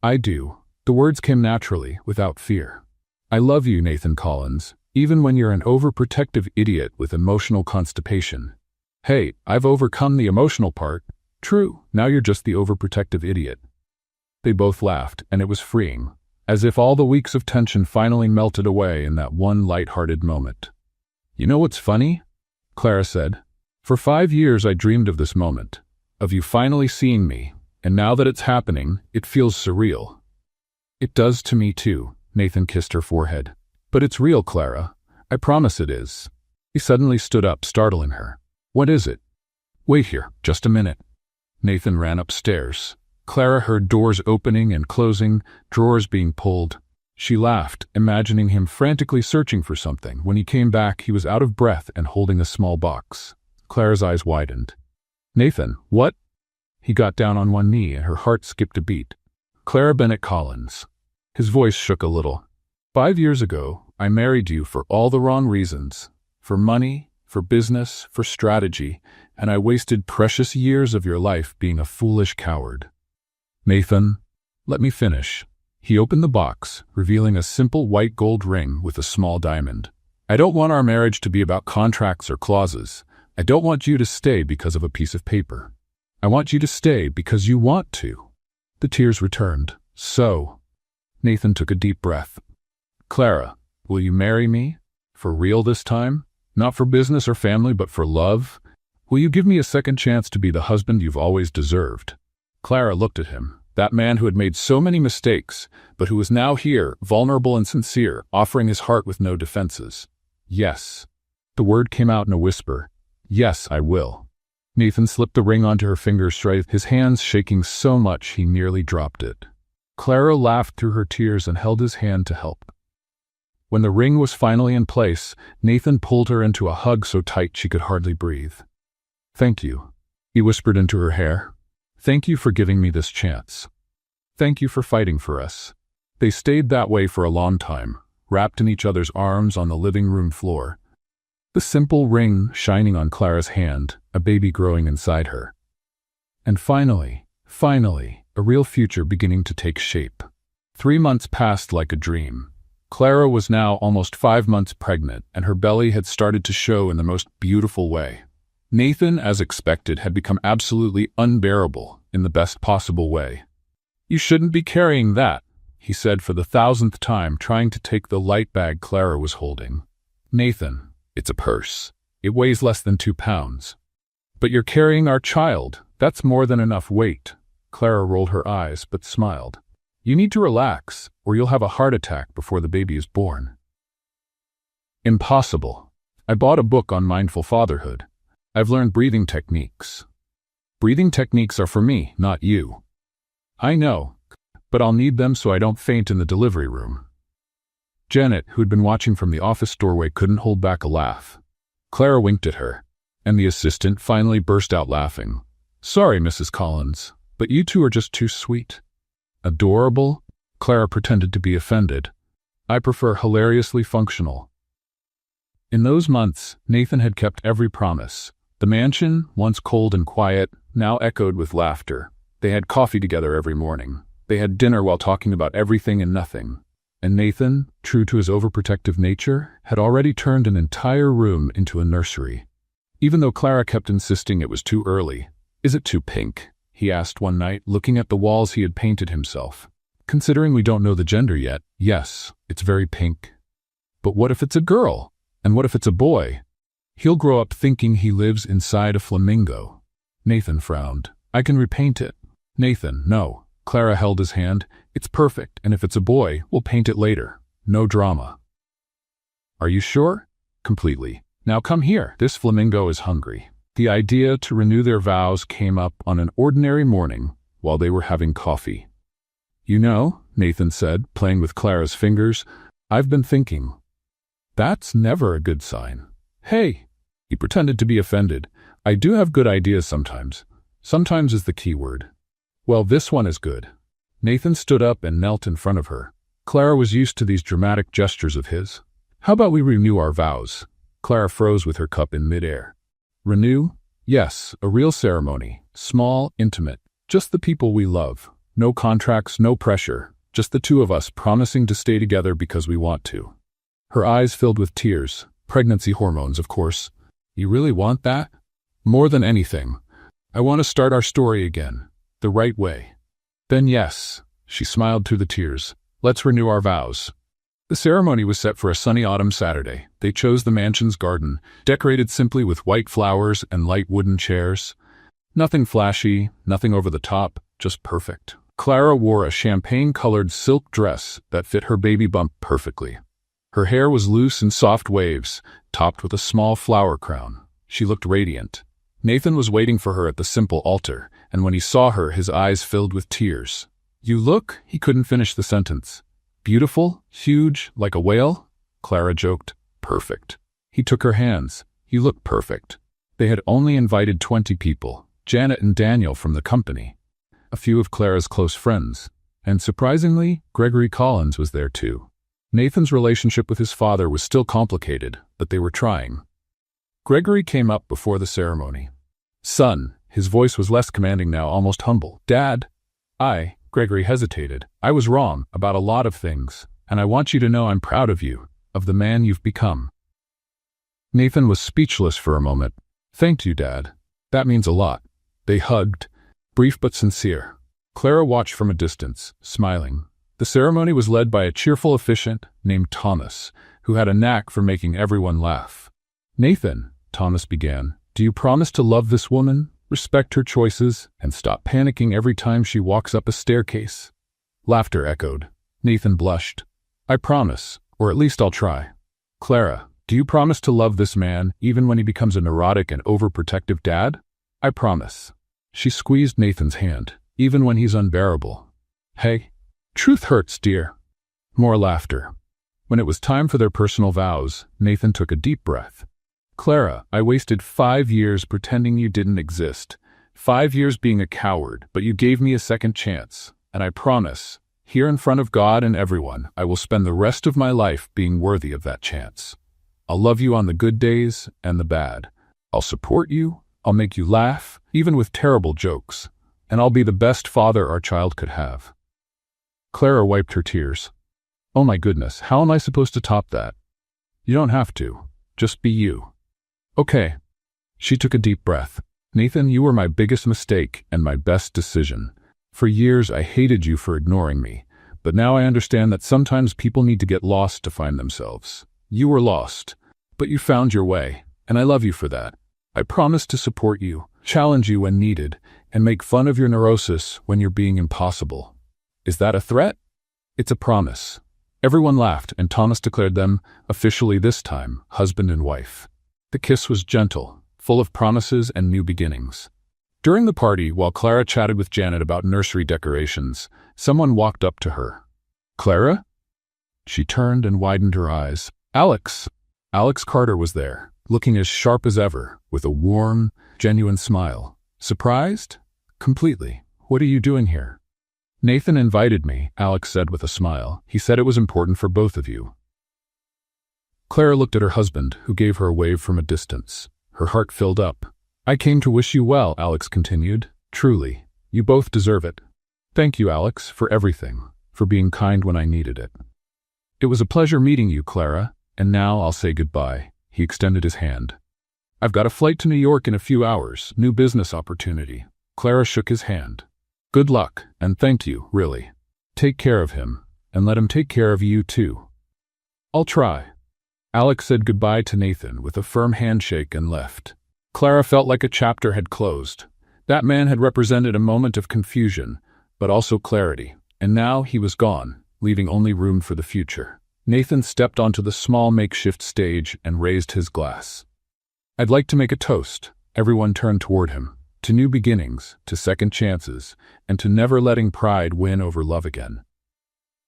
I do. The words came naturally, without fear. I love you, Nathan Collins, even when you're an overprotective idiot with emotional constipation. Hey, I've overcome the emotional part. True, now you're just the overprotective idiot. They both laughed, and it was freeing, as if all the weeks of tension finally melted away in that one light-hearted moment. You know what's funny? Clara said. For 5 years I dreamed of this moment, of you finally seeing me, And now that it's happening, it feels surreal. It does to me too, Nathan kissed her forehead. But it's real, Clara. I promise it is. He suddenly stood up, startling her. What is it? Wait here, just a minute. Nathan ran upstairs. Clara heard doors opening and closing, drawers being pulled. She laughed, imagining him frantically searching for something. When he came back, he was out of breath and holding a small box. Clara's eyes widened. Nathan, what? He got down on one knee and her heart skipped a beat. Clara Bennett Collins. His voice shook a little. 5 years ago, I married you for all the wrong reasons. For money, for business, for strategy, and I wasted precious years of your life being a foolish coward. Nathan, let me finish. He opened the box, revealing a simple white gold ring with a small diamond. I don't want our marriage to be about contracts or clauses. I don't want you to stay because of a piece of paper. I want you to stay because you want to. The tears returned. So, Nathan took a deep breath. Clara, will you marry me? For real this time? Not for business or family, but for love? Will you give me a second chance to be the husband you've always deserved? Clara looked at him, that man who had made so many mistakes, but who was now here, vulnerable and sincere, offering his heart with no defenses. Yes. The word came out in a whisper. Yes, I will. Nathan slipped the ring onto her finger, his hands shaking so much he nearly dropped it. Clara laughed through her tears and held his hand to help. When the ring was finally in place, Nathan pulled her into a hug so tight she could hardly breathe. Thank you, he whispered into her hair. Thank you for giving me this chance. Thank you for fighting for us. They stayed that way for a long time, wrapped in each other's arms on the living room floor. The simple ring shining on Clara's hand, a baby growing inside her. And finally, a real future beginning to take shape. 3 months passed like a dream. Clara was now almost 5 months pregnant, and her belly had started to show in the most beautiful way. Nathan, as expected, had become absolutely unbearable in the best possible way. You shouldn't be carrying that, he said for the 1,000th time, trying to take the light bag Clara was holding. Nathan, it's a purse. It weighs less than 2 pounds. But you're carrying our child. That's more than enough weight. Clara rolled her eyes, but smiled. You need to relax, or you'll have a heart attack before the baby is born. Impossible. I bought a book on mindful fatherhood. I've learned breathing techniques. Breathing techniques are for me, not you. I know, but I'll need them so I don't faint in the delivery room. Janet, who'd been watching from the office doorway, couldn't hold back a laugh. Clara winked at her, and the assistant finally burst out laughing. Sorry, Mrs. Collins, but you two are just too sweet. Adorable? Clara pretended to be offended. I prefer hilariously functional. In those months, Nathan had kept every promise. The mansion, once cold and quiet, now echoed with laughter. They had coffee together every morning. They had dinner while talking about everything and nothing. And Nathan, true to his overprotective nature, had already turned an entire room into a nursery. Even though Clara kept insisting it was too early. Is it too pink? He asked one night, looking at the walls he had painted himself. Considering we don't know the gender yet, yes, it's very pink. But what if it's a girl? And what if it's a boy? He'll grow up thinking he lives inside a flamingo. Nathan frowned. I can repaint it. Nathan, no. Clara held his hand. It's perfect, and if it's a boy, we'll paint it later. No drama. Are you sure? Completely. Now come here. This flamingo is hungry. The idea to renew their vows came up on an ordinary morning while they were having coffee. You know, Nathan said, playing with Clara's fingers, I've been thinking. That's never a good sign. Hey, he pretended to be offended. I do have good ideas sometimes. Sometimes is the key word. Well, this one is good. Nathan stood up and knelt in front of her. Clara was used to these dramatic gestures of his. How about we renew our vows? Clara froze with her cup in midair. Renew? Yes, a real ceremony. Small, intimate. Just the people we love. No contracts, no pressure. Just the two of us promising to stay together because we want to. Her eyes filled with tears. Pregnancy hormones, of course. You really want that? More than anything. I want to start our story again. The right way. Then yes, she smiled through the tears. Let's renew our vows. The ceremony was set for a sunny autumn Saturday. They chose the mansion's garden, decorated simply with white flowers and light wooden chairs. Nothing flashy, nothing over the top, just perfect. Clara wore a champagne-colored silk dress that fit her baby bump perfectly. Her hair was loose in soft waves, topped with a small flower crown. She looked radiant. Nathan was waiting for her at the simple altar, and when he saw her, his eyes filled with tears. "You look," he couldn't finish the sentence. "Beautiful, huge, like a whale?" Clara joked. "Perfect." He took her hands. "You look perfect." They had only invited 20 people, Janet and Daniel from the company, a few of Clara's close friends, and surprisingly, Gregory Collins was there too. Nathan's relationship with his father was still complicated, but they were trying. Gregory came up before the ceremony. "Son," his voice was less commanding now, almost humble. "Dad, Gregory hesitated. "I was wrong about a lot of things, and I want you to know I'm proud of you, of the man you've become." Nathan was speechless for a moment. "Thank you, Dad. That means a lot." They hugged, brief but sincere. Clara watched from a distance, smiling. The ceremony was led by a cheerful officiant named Thomas, who had a knack for making everyone laugh. "Nathan," Thomas began, "do you promise to love this woman, respect her choices, and stop panicking every time she walks up a staircase?" Laughter echoed. Nathan blushed. "I promise, or at least I'll try." "Clara, do you promise to love this man even when he becomes a neurotic and overprotective dad?" "I promise." She squeezed Nathan's hand, "Even when he's unbearable." "Hey, truth hurts, dear." More laughter. When it was time for their personal vows, Nathan took a deep breath. "Clara, I wasted 5 years pretending you didn't exist. 5 years being a coward, but you gave me a second chance. And I promise, here in front of God and everyone, I will spend the rest of my life being worthy of that chance. I'll love you on the good days and the bad. I'll support you. I'll make you laugh, even with terrible jokes. And I'll be the best father our child could have." Clara wiped her tears. "Oh my goodness, how am I supposed to top that?" "You don't have to. Just be you." "Okay." She took a deep breath. "Nathan, you were my biggest mistake and my best decision. For years I hated you for ignoring me, but now I understand that sometimes people need to get lost to find themselves. You were lost, but you found your way, and I love you for that. I promise to support you, challenge you when needed, and make fun of your neurosis when you're being impossible." "Is that a threat?" "It's a promise." Everyone laughed, and Thomas declared them, officially this time, husband and wife. The kiss was gentle, full of promises and new beginnings. During the party, while Clara chatted with Janet about nursery decorations, someone walked up to her. "Clara?" She turned and widened her eyes. "Alex." Alex Carter was there, looking as sharp as ever, with a warm, genuine smile. "Surprised?" "Completely. What are you doing here?" "Nathan invited me," Alex said with a smile. "He said it was important for both of you." Clara looked at her husband, who gave her a wave from a distance. Her heart filled up. "I came to wish you well," Alex continued. "Truly, you both deserve it. Thank you, Alex, for everything, for being kind when I needed it." "It was a pleasure meeting you, Clara, and now I'll say goodbye." He extended his hand. "I've got a flight to New York in a few hours, new business opportunity." Clara shook his hand. "Good luck, and thank you, really. Take care of him, and let him take care of you too." "I'll try." Alex said goodbye to Nathan with a firm handshake and left. Clara felt like a chapter had closed. That man had represented a moment of confusion, but also clarity, and now he was gone, leaving only room for the future. Nathan stepped onto the small makeshift stage and raised his glass. "I'd like to make a toast." Everyone turned toward him. "To new beginnings, to second chances, and to never letting pride win over love again."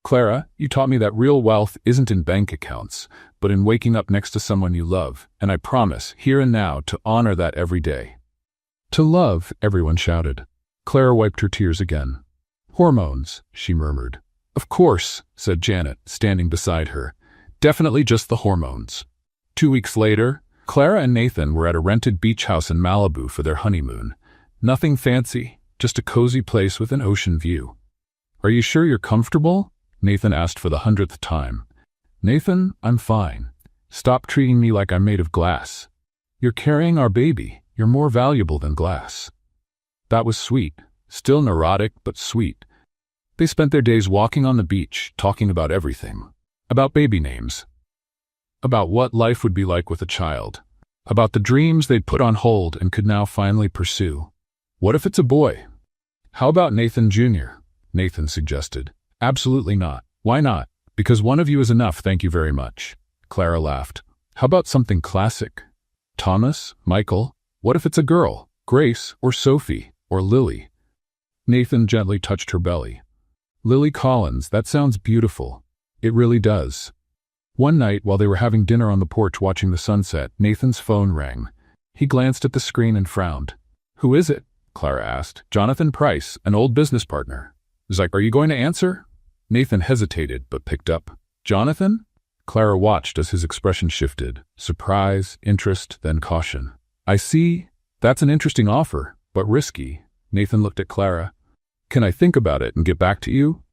"Clara, you taught me that real wealth isn't in bank accounts, but in waking up next to someone you love, and I promise, here and now, to honor that every day." "To love," everyone shouted. Clara wiped her tears again. "Hormones," she murmured. "Of course," said Janet, standing beside her. "Definitely just the hormones." 2 weeks later, Clara and Nathan were at a rented beach house in Malibu for their honeymoon. Nothing fancy, just a cozy place with an ocean view. "Are you sure you're comfortable?" Nathan asked for the 100th time. "Nathan, I'm fine. Stop treating me like I'm made of glass. You're carrying our baby. You're more valuable than glass." That was sweet, still neurotic, but sweet. They spent their days walking on the beach, talking about everything. About baby names. About what life would be like with a child. About the dreams they'd put on hold and could now finally pursue. What if it's a boy? How about Nathan Jr.? Nathan suggested. Absolutely not. Why not? Because one of you is enough, thank you very much. Clara laughed. How about something classic? Thomas? Michael? What if it's a girl? Grace? Or Sophie? Or Lily? Nathan gently touched her belly. Lily Collins, that sounds beautiful. It really does. One night, while they were having dinner on the porch watching the sunset, Nathan's phone rang. He glanced at the screen and frowned. Who is it? Clara asked. Jonathan Price, an old business partner. He's like, are you going to answer? Nathan hesitated, but picked up. Jonathan? Clara watched as his expression shifted. Surprise, interest, then caution. I see. That's an interesting offer, but risky. Nathan looked at Clara. Can I think about it and get back to you?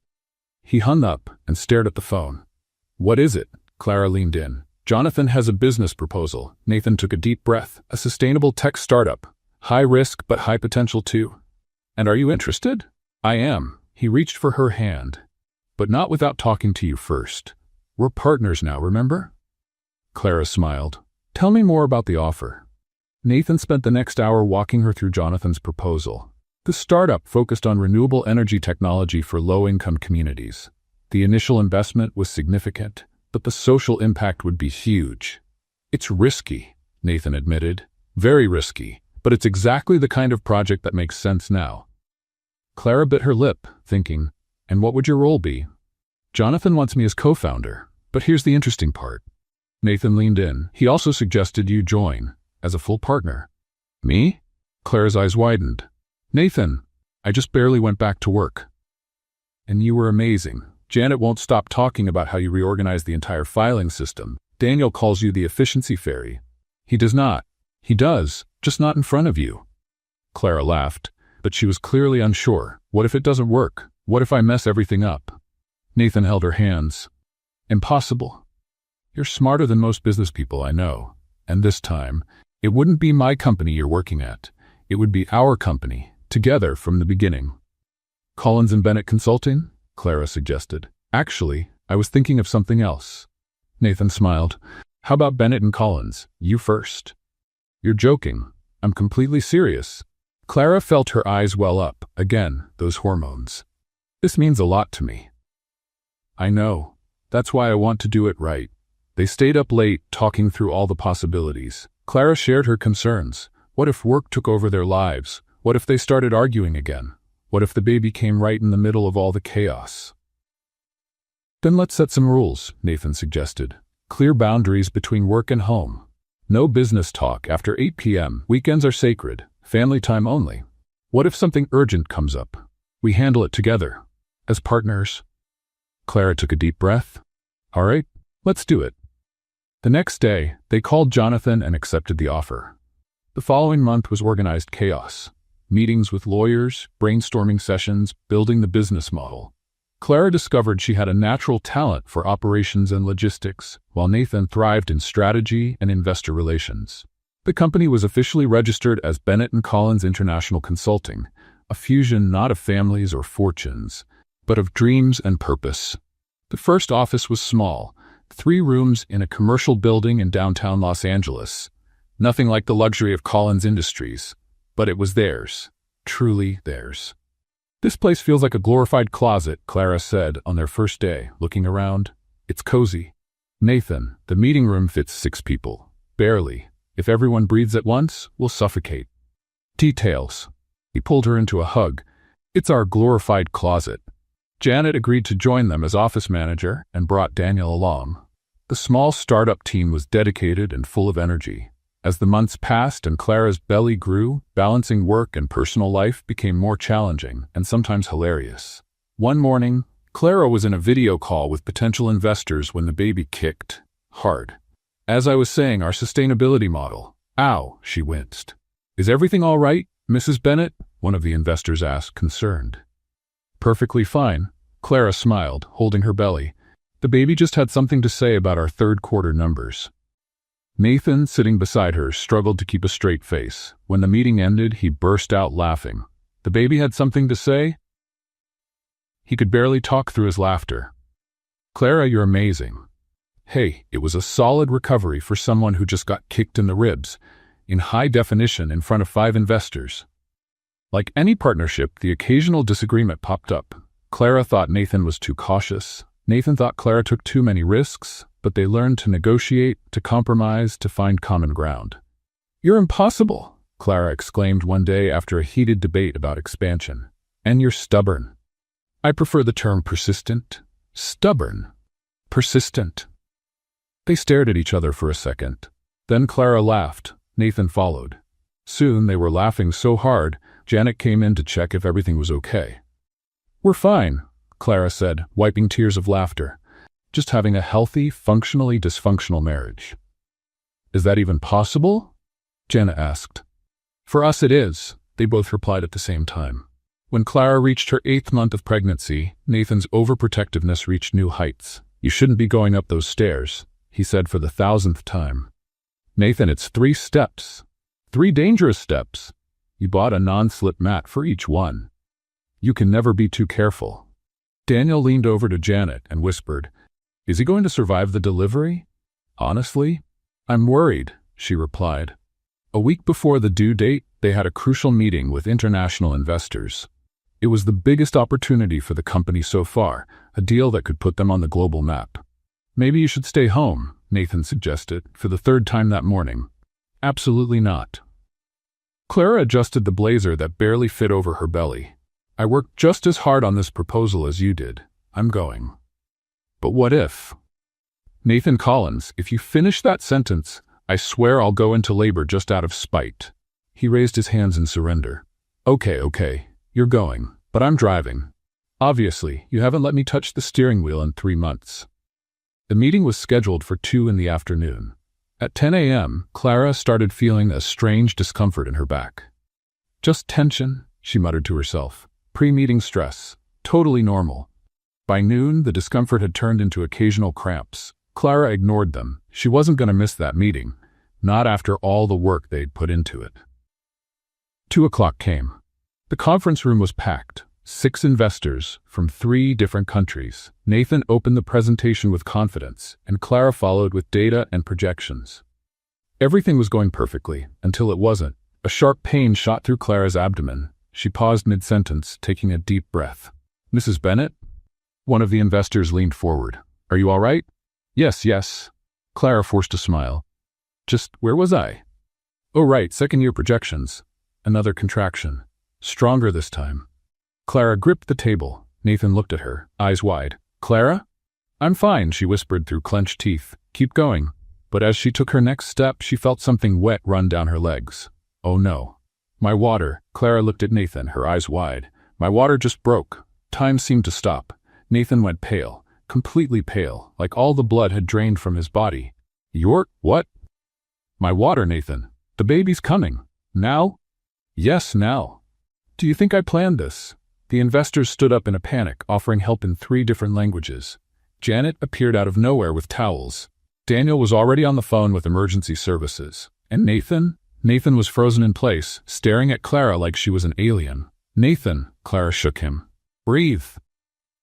He hung up and stared at the phone. What is it? Clara leaned in. Jonathan has a business proposal. Nathan took a deep breath. A sustainable tech startup. High risk, but high potential too. And are you interested? I am. He reached for her hand. But not without talking to you first. We're partners now, remember? Clara smiled. Tell me more about the offer. Nathan spent the next hour walking her through Jonathan's proposal. The startup focused on renewable energy technology for low-income communities. The initial investment was significant, but the social impact would be huge. It's risky, Nathan admitted. Very risky, but it's exactly the kind of project that makes sense now. Clara bit her lip, thinking, and what would your role be? Jonathan wants me as co-founder, but here's the interesting part. Nathan leaned in. He also suggested you join, as a full partner. Me? Clara's eyes widened. Nathan, I just barely went back to work. And you were amazing. Janet won't stop talking about how you reorganized the entire filing system. Daniel calls you the efficiency fairy. He does not. He does, just not in front of you. Clara laughed, but she was clearly unsure. What if it doesn't work? What if I mess everything up? Nathan held her hands. Impossible. You're smarter than most business people I know. And this time, it wouldn't be my company you're working at. It would be our company, together from the beginning. Collins and Bennett Consulting? Clara suggested. Actually, I was thinking of something else. Nathan smiled. How about Bennett and Collins? You first. You're joking. I'm completely serious. Clara felt her eyes well up. Again, those hormones. This means a lot to me. I know. That's why I want to do it right. They stayed up late, talking through all the possibilities. Clara shared her concerns. What if work took over their lives? What if they started arguing again? What if the baby came right in the middle of all the chaos? Then let's set some rules, Nathan suggested. Clear boundaries between work and home. No business talk after 8 p.m. Weekends are sacred. Family time only. What if something urgent comes up? We handle it together. As partners. Clara took a deep breath. All right, let's do it. The next day, they called Jonathan and accepted the offer. The following month was organized chaos. Meetings with lawyers, brainstorming sessions, building the business model. Clara discovered she had a natural talent for operations and logistics, while Nathan thrived in strategy and investor relations. The company was officially registered as Bennett & Collins International Consulting, a fusion not of families or fortunes, but of dreams and purpose. The first office was small, 3 rooms in a commercial building in downtown Los Angeles. Nothing like the luxury of Collins Industries, but it was theirs, truly theirs. This place feels like a glorified closet, Clara said on their first day, looking around. It's cozy. Nathan, the meeting room fits 6 people. Barely. If everyone breathes at once, we'll suffocate. Details. He pulled her into a hug. It's our glorified closet. Janet agreed to join them as office manager and brought Daniel along. The small startup team was dedicated and full of energy. As the months passed and Clara's belly grew, balancing work and personal life became more challenging and sometimes hilarious. One morning, Clara was in a video call with potential investors when the baby kicked hard. As I was saying, our sustainability model. Ow, she winced. Is everything all right, Mrs. Bennett? One of the investors asked, concerned. Perfectly fine, Clara smiled, holding her belly. The baby just had something to say about our third-quarter numbers. Nathan, sitting beside her, struggled to keep a straight face. When the meeting ended, he burst out laughing. The baby had something to say? He could barely talk through his laughter. Clara, you're amazing. Hey, it was a solid recovery for someone who just got kicked in the ribs, in high definition in front of 5 investors. Like any partnership, the occasional disagreement popped up. Clara thought Nathan was too cautious. Nathan thought Clara took too many risks, but they learned to negotiate, to compromise, to find common ground. "You're impossible," Clara exclaimed one day after a heated debate about expansion. "And you're stubborn." "I prefer the term persistent." "Stubborn. Persistent." They stared at each other for a second. Then Clara laughed. Nathan followed. Soon they were laughing so hard, Janet came in to check if everything was okay. "We're fine," Clara said, wiping tears of laughter. "Just having a healthy, functionally dysfunctional marriage." "Is that even possible?" Janet asked. "For us it is," they both replied at the same time. When Clara reached her 8th month of pregnancy, Nathan's overprotectiveness reached new heights. "You shouldn't be going up those stairs," he said for the 1000th time. "Nathan, it's 3 steps. 3 dangerous steps. You bought a non-slip mat for each one. You can never be too careful." Daniel leaned over to Janet and whispered, "Is he going to survive the delivery?" "Honestly, I'm worried," she replied. A week before the due date, they had a crucial meeting with international investors. It was the biggest opportunity for the company so far, a deal that could put them on the global map. "Maybe you should stay home," Nathan suggested, for the 3rd time that morning. "Absolutely not." Clara adjusted the blazer that barely fit over her belly. "I worked just as hard on this proposal as you did. I'm going." "But what if?" "Nathan Collins, if you finish that sentence, I swear I'll go into labor just out of spite." He raised his hands in surrender. Okay, you're going, but I'm driving. Obviously, you haven't let me touch the steering wheel in 3 months. The meeting was scheduled for 2 in the afternoon. At 10 a.m., Clara started feeling a strange discomfort in her back. "Just tension," she muttered to herself. "Pre-meeting stress. Totally normal." By noon, the discomfort had turned into occasional cramps. Clara ignored them. She wasn't going to miss that meeting, not after all the work they'd put into it. 2 o'clock came. The conference room was packed. 6 investors from 3 different countries. Nathan opened the presentation with confidence, and Clara followed with data and projections. Everything was going perfectly, until it wasn't. A sharp pain shot through Clara's abdomen. She paused mid-sentence, taking a deep breath. "Mrs. Bennett?" One of the investors leaned forward. "Are you all right?" Yes. Clara forced a smile. "Just where was I?" "Oh right, 2nd-year projections." Another contraction. Stronger this time. Clara gripped the table. Nathan looked at her, eyes wide. "Clara?" "I'm fine," she whispered through clenched teeth. "Keep going." But as she took her next step, she felt something wet run down her legs. "Oh no." "My water." Clara looked at Nathan, her eyes wide. "My water just broke." Time seemed to stop. Nathan went pale, completely pale, like all the blood had drained from his body. "Your what?" "My water, Nathan. The baby's coming." "Now?" "Yes, now." "Do you think I planned this?" The investors stood up in a panic, offering help in 3 different languages. Janet appeared out of nowhere with towels. Daniel was already on the phone with emergency services. And Nathan? Nathan was frozen in place, staring at Clara like she was an alien. "Nathan," Clara shook him. "Breathe."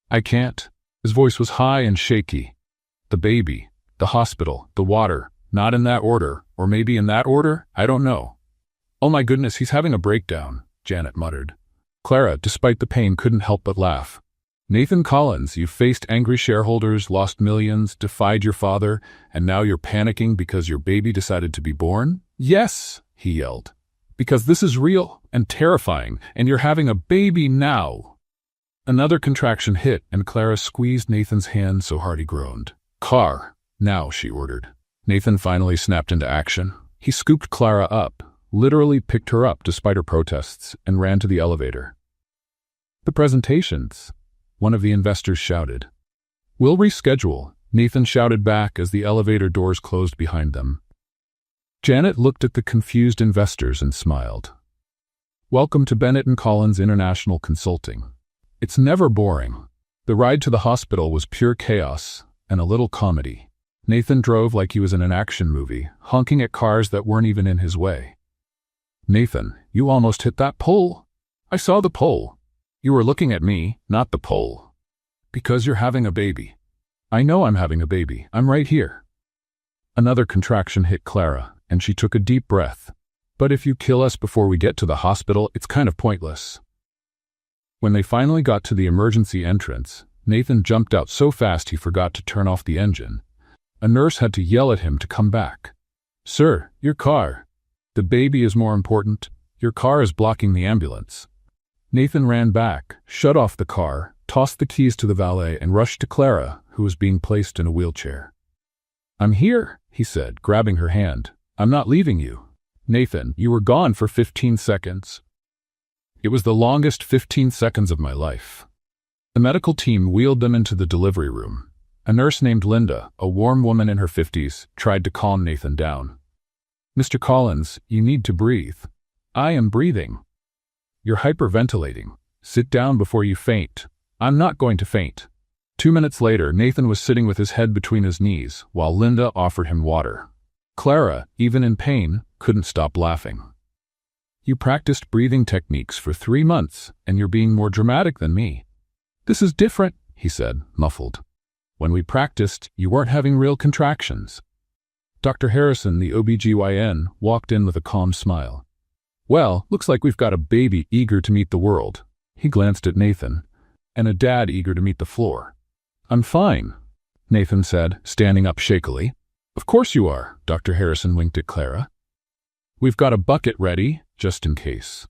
"I can't." His voice was high and shaky. "The baby, the hospital, the water, not in that order, or maybe in that order, I don't know." "Oh my goodness, he's having a breakdown," Janet muttered. Clara, despite the pain, couldn't help but laugh. "Nathan Collins, you faced angry shareholders, lost millions, defied your father, and now you're panicking because your baby decided to be born?" "Yes," he yelled. "Because this is real and terrifying, and you're having a baby now." Another contraction hit, and Clara squeezed Nathan's hand so hard he groaned. "Car, now," she ordered. Nathan finally snapped into action. He scooped Clara up, literally picked her up despite her protests, and ran to the elevator. "The presentations," one of the investors shouted. "We'll reschedule," Nathan shouted back as the elevator doors closed behind them. Janet looked at the confused investors and smiled. "Welcome to Bennett & Collins International Consulting. It's never boring." The ride to the hospital was pure chaos and a little comedy. Nathan drove like he was in an action movie, honking at cars that weren't even in his way. "Nathan, you almost hit that pole." "I saw the pole." "You were looking at me, not the pole." "Because you're having a baby." "I know I'm having a baby. I'm right here." Another contraction hit Clara, and she took a deep breath. But if you kill us before we get to the hospital, it's kind of pointless. When they finally got to the emergency entrance, Nathan jumped out so fast he forgot to turn off the engine. A nurse had to yell at him to come back. "Sir, your car. The baby is more important. Your car is blocking the ambulance." Nathan ran back, shut off the car, tossed the keys to the valet, and rushed to Clara, who was being placed in a wheelchair. "I'm here," he said, grabbing her hand. "I'm not leaving you." "Nathan, you were gone for 15 seconds. It was the longest 15 seconds of my life." The medical team wheeled them into the delivery room. A nurse named Linda, a warm woman in her 50s, tried to calm Nathan down. "Mr. Collins, you need to breathe." "I am breathing." "You're hyperventilating. Sit down before you faint." "I'm not going to faint." 2 minutes later, Nathan was sitting with his head between his knees, while Linda offered him water. Clara, even in pain, couldn't stop laughing. "You practiced breathing techniques for 3 months, and you're being more dramatic than me." "This is different," he said, muffled. "When we practiced, you weren't having real contractions." Dr. Harrison, the OBGYN, walked in with a calm smile. "Well, looks like we've got a baby eager to meet the world." He glanced at Nathan. "And a dad eager to meet the floor." "I'm fine," Nathan said, standing up shakily. "Of course you are," Dr. Harrison winked at Clara. "We've got a bucket ready, just in case."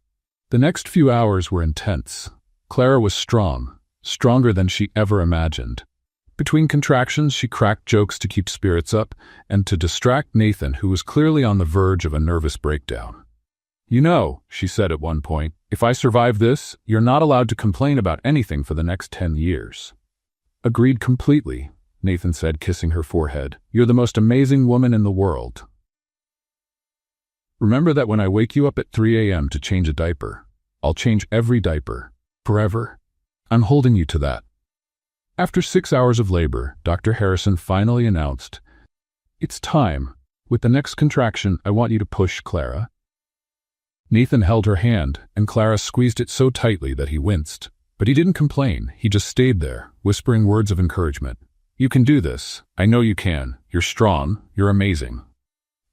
The next few hours were intense. Clara was strong, stronger than she ever imagined. Between contractions, she cracked jokes to keep spirits up and to distract Nathan, who was clearly on the verge of a nervous breakdown. "You know," she said at one point, "if I survive this, you're not allowed to complain about anything for the next 10 years. "Agreed completely," Nathan said, kissing her forehead. "You're the most amazing woman in the world. Remember that when I wake you up at 3 a.m. to change a diaper, I'll change every diaper. Forever. I'm holding you to that." After 6 hours of labor, Dr. Harrison finally announced, "It's time. With the next contraction, I want you to push, Clara." Nathan held her hand, and Clara squeezed it so tightly that he winced. But he didn't complain. He just stayed there, whispering words of encouragement. "You can do this. I know you can. You're strong. You're amazing."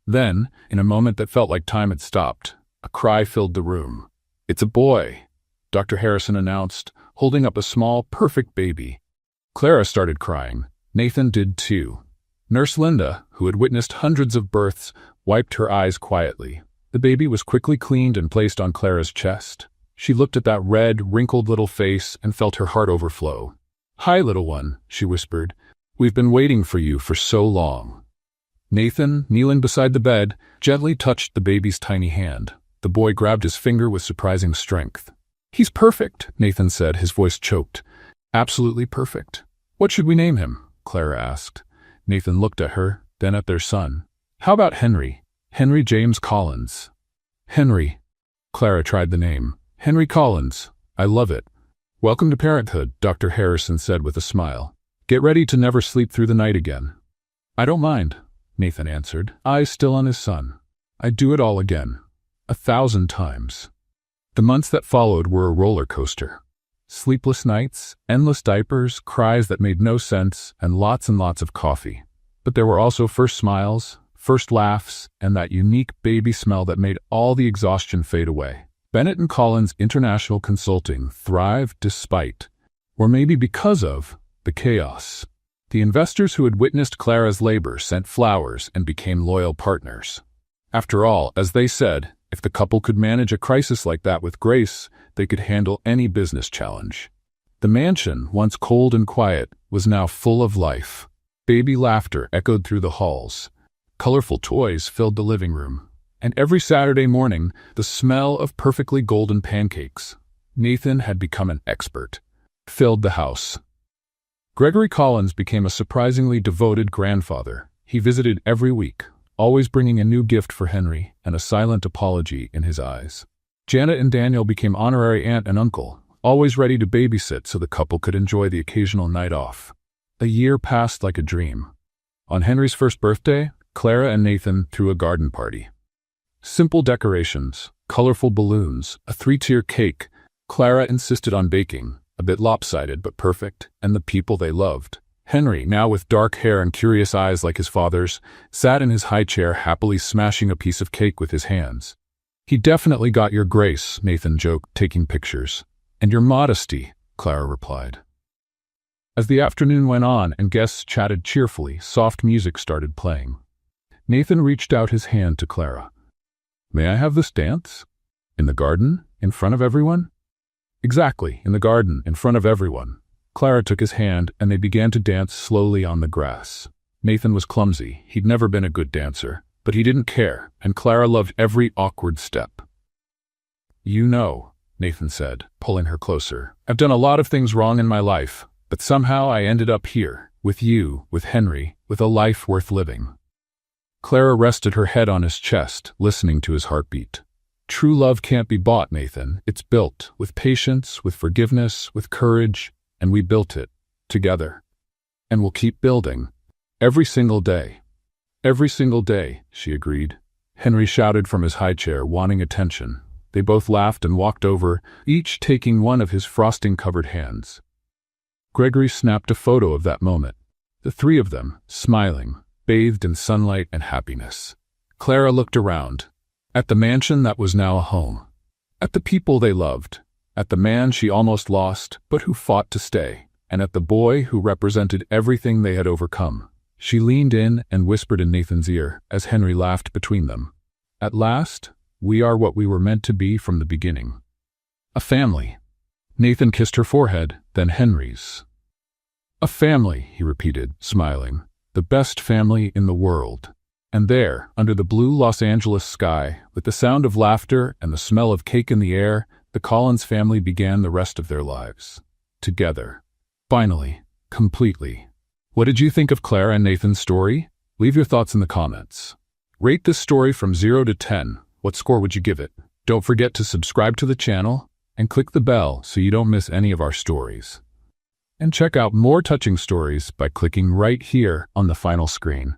Then, in a moment that felt like time had stopped, a cry filled the room. "It's a boy," Dr. Harrison announced, holding up a small, perfect baby. Clara started crying. Nathan did too. Nurse Linda, who had witnessed hundreds of births, wiped her eyes quietly. The baby was quickly cleaned and placed on Clara's chest. She looked at that red, wrinkled little face and felt her heart overflow. "Hi, little one," she whispered. "We've been waiting for you for so long." Nathan, kneeling beside the bed, gently touched the baby's tiny hand. The boy grabbed his finger with surprising strength. "He's perfect," Nathan said, his voice choked. "Absolutely perfect." "What should we name him?" Clara asked. Nathan looked at her, then at their son. "How about Henry? Henry James Collins." "Henry." Clara tried the name. "Henry Collins. I love it." "Welcome to parenthood," Dr. Harrison said with a smile. "Get ready to never sleep through the night again." "I don't mind," Nathan answered, eyes still on his son. "I'd do it all again. 1,000 times." The months that followed were a roller coaster. Sleepless nights, endless diapers, cries that made no sense, and lots of coffee. But there were also first smiles, first laughs, and that unique baby smell that made all the exhaustion fade away. Bennett and Collins International Consulting thrived despite, or maybe because of, the chaos. The investors who had witnessed Clara's labor sent flowers and became loyal partners. After all, as they said, if the couple could manage a crisis like that with grace, they could handle any business challenge. The mansion, once cold and quiet, was now full of life. Baby laughter echoed through the halls. Colorful toys filled the living room. And every Saturday morning, the smell of perfectly golden pancakes, Nathan had become an expert, filled the house. Gregory Collins became a surprisingly devoted grandfather. He visited every week, always bringing a new gift for Henry and a silent apology in his eyes. Janet and Daniel became honorary aunt and uncle, always ready to babysit so the couple could enjoy the occasional night off. A year passed like a dream. On Henry's first birthday, Clara and Nathan threw a garden party. Simple decorations, colorful balloons, a 3-tier cake. Clara insisted on baking, a bit lopsided but perfect, and the people they loved. Henry, now with dark hair and curious eyes like his father's, sat in his high chair happily smashing a piece of cake with his hands. He definitely got your grace, Nathan joked, taking pictures. And your modesty, Clara replied. As the afternoon went on and guests chatted cheerfully, soft music started playing. Nathan reached out his hand to Clara. May I have this dance? In the garden? In front of everyone? Exactly, in the garden, in front of everyone. Clara took his hand and they began to dance slowly on the grass. Nathan was clumsy. He'd never been a good dancer, but he didn't care, and Clara loved every awkward step. You know, Nathan said, pulling her closer, I've done a lot of things wrong in my life, but somehow I ended up here, with you, with Henry, with a life worth living. Clara rested her head on his chest, listening to his heartbeat. True love can't be bought, Nathan. It's built, with patience, with forgiveness, with courage, and we built it, together. And we'll keep building. Every single day. Every single day, she agreed. Henry shouted from his high chair, wanting attention. They both laughed and walked over, each taking one of his frosting-covered hands. Gregory snapped a photo of that moment. The three of them, smiling, bathed in sunlight and happiness. Clara looked around, at the mansion that was now a home, at the people they loved, at the man she almost lost but who fought to stay, and at the boy who represented everything they had overcome. She leaned in and whispered in Nathan's ear as Henry laughed between them. At last, we are what we were meant to be from the beginning. A family. Nathan kissed her forehead, then Henry's. A family, he repeated, smiling. The best family in the world. And there, under the blue Los Angeles sky, with the sound of laughter and the smell of cake in the air, the Collins family began the rest of their lives. Together. Finally. Completely. What did you think of Clara and Nathan's story? Leave your thoughts in the comments. Rate this story from 0 to 10. What score would you give it? Don't forget to subscribe to the channel and click the bell so you don't miss any of our stories. And check out more touching stories by clicking right here on the final screen.